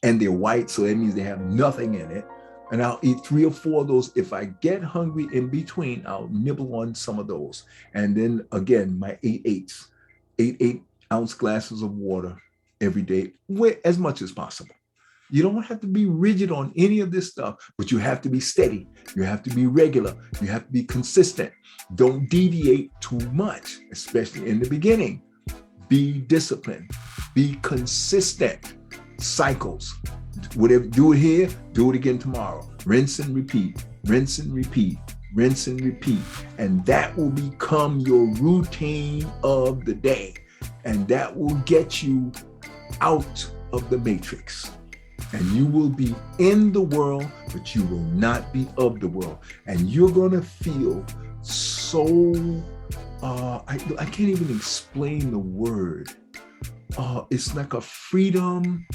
and they're white, so that means they have nothing in it. And I'll eat 3 or 4 of those. If I get hungry in between, I'll nibble on some of those. And then again, my 8/8s, 8-ounce glasses of water every day, as much as possible. You don't have to be rigid on any of this stuff, but you have to be steady. You have to be regular. You have to be consistent. Don't deviate too much, especially in the beginning. Be disciplined. Be consistent. Cycles. Whatever, do it here, do it again tomorrow. Rinse and repeat, rinse and repeat, rinse and repeat. And that will become your routine of the day. And that will get you out of the matrix. And you will be in the world, but you will not be of the world. And you're going to feel so, I can't even explain the word. It's like a freedom.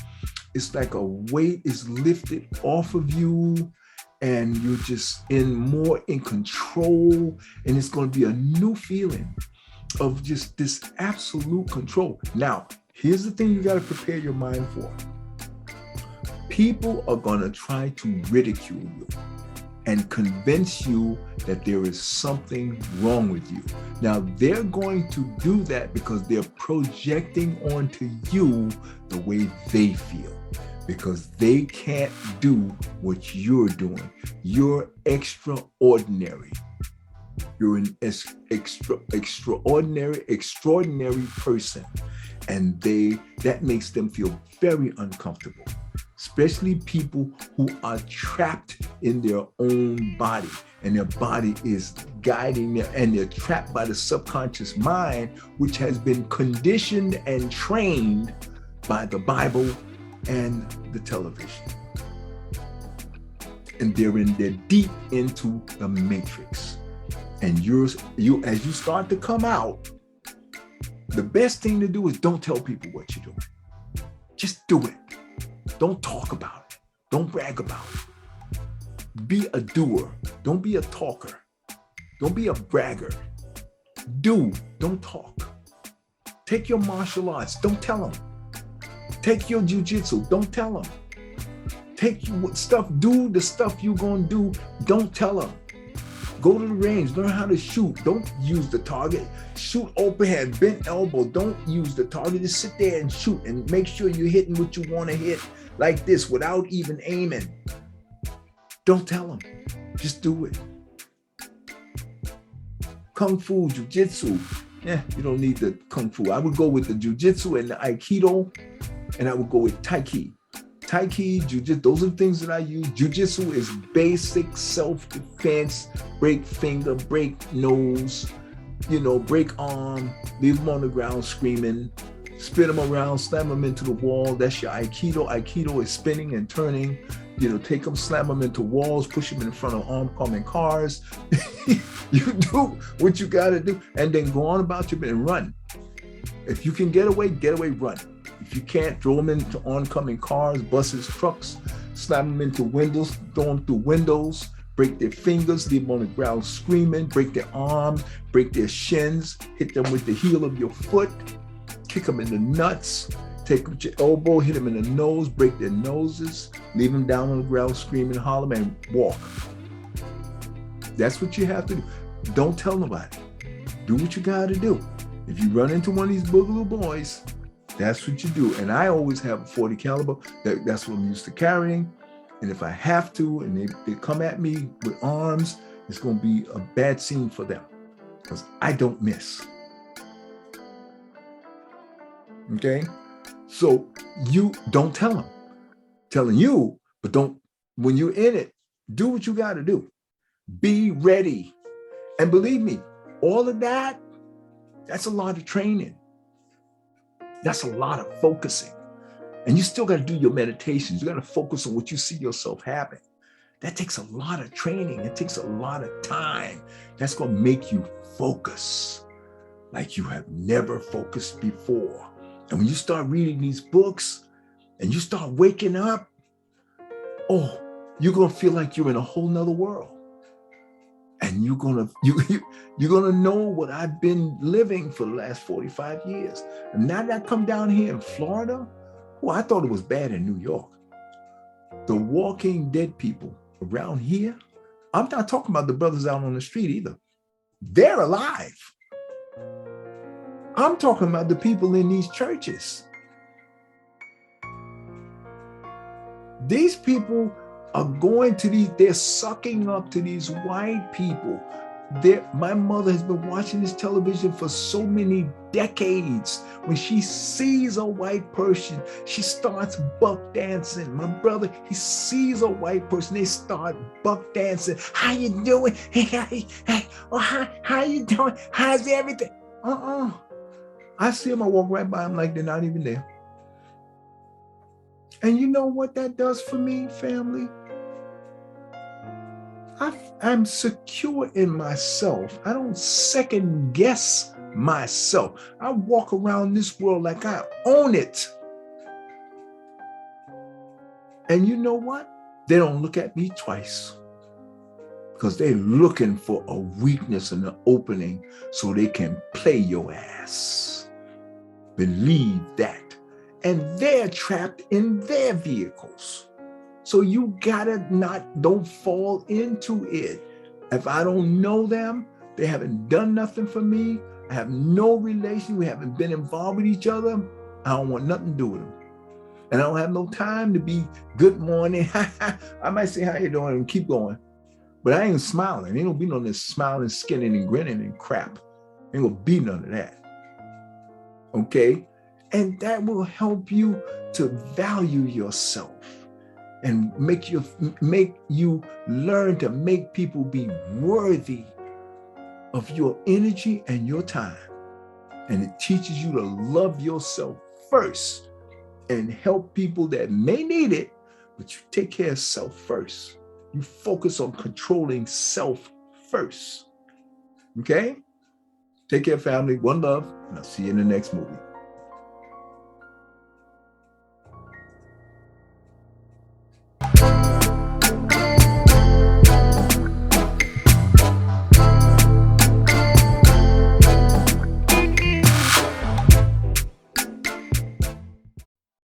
It's like a weight is lifted off of you and you're just more in control. And it's going to be a new feeling of just this absolute control. Now, here's the thing you got to prepare your mind for. People are going to try to ridicule you and convince you that there is something wrong with you. Now, they're going to do that because they're projecting onto you the way they feel, because they can't do what you're doing. You're extraordinary. You're an extraordinary person. And that makes them feel very uncomfortable, especially people who are trapped in their own body and their body is guiding them, and they're trapped by the subconscious mind, which has been conditioned and trained by the Bible and the television. And they're deep into the matrix. And as you start to come out, the best thing to do is don't tell people what you're doing. Just do it. Don't talk about it. Don't brag about it. Be a doer. Don't be a talker. Don't be a bragger. Do, don't talk. Take your martial arts. Don't tell them. Take your jujitsu. Don't tell them. Take stuff. Do the stuff you're going to do. Don't tell them. Go to the range, learn how to shoot. Don't use the target. Shoot open hand, bent elbow. Don't use the target. Just sit there and shoot and make sure you're hitting what you want to hit like this without even aiming. Don't tell them. Just do it. Kung Fu, Jiu-Jitsu. You don't need the Kung Fu. I would go with the Jiu-Jitsu and the Aikido, and I would go with Tai Chi. Tai Chi, Jiu-Jitsu, those are the things that I use. Jiu-Jitsu is basic self-defense, break finger, break nose, break arm, leave them on the ground screaming, spin them around, slam them into the wall. That's your Aikido. Aikido is spinning and turning, take them, slam them into walls, push them in front of oncoming cars. You do what you got to do, and then go on about your business and run. If you can get away, run. If you can't, throw them into oncoming cars, buses, trucks, slam them into windows, throw them through windows, break their fingers, leave them on the ground screaming, break their arms, break their shins, hit them with the heel of your foot, kick them in the nuts, take with your elbow, hit them in the nose, break their noses, leave them down on the ground screaming, holler, and walk. That's what you have to do. Don't tell nobody. Do what you got to do. If you run into one of these boogaloo boys, that's what you do. And I always have a 40 caliber. That's what I'm used to carrying. And if I have to, and they come at me with arms, it's going to be a bad scene for them because I don't miss. Okay? So you don't tell them. Telling you, but don't, when you're in it, do what you got to do. Be ready. And believe me, all of that, that's a lot of training. That's a lot of focusing. And you still got to do your meditations. You got to focus on what you see yourself having. That takes a lot of training. It takes a lot of time. That's going to make you focus like you have never focused before. And when you start reading these books and you start waking up, oh, you're going to feel like you're in a whole nother world. And you're gonna know what I've been living for the last 45 years. And now that I come down here in Florida, well, I thought it was bad in New York. The walking dead people around here, I'm not talking about the brothers out on the street either. They're alive. I'm talking about the people in these churches. These people are going to they're sucking up to these white people. My mother has been watching this television for so many decades. When she sees a white person, she starts buck dancing. My brother, he sees a white person, they start buck dancing. How you doing? Hey, oh, how you doing? How's everything? I see them, I walk right by them like they're not even there. And you know what that does for me, family? I'm secure in myself. I don't second guess myself. I walk around this world like I own it. And you know what? They don't look at me twice because they're looking for a weakness and an opening so they can play your ass. Believe that. And they're trapped in their vehicles. So you don't fall into it. If I don't know them, they haven't done nothing for me, I have no relation, we haven't been involved with each other, I don't want nothing to do with them. And I don't have no time to be good morning. I might say, how you doing? And keep going. But I ain't smiling. Ain't gonna be none of this smiling, skinning, and grinning and crap. Ain't gonna be none of that. Okay? And that will help you to value yourself. And make you learn to make people be worthy of your energy and your time. And it teaches you to love yourself first and help people that may need it, but you take care of self first. You focus on controlling self first. Okay? Take care, family. One love, and I'll see you in the next movie.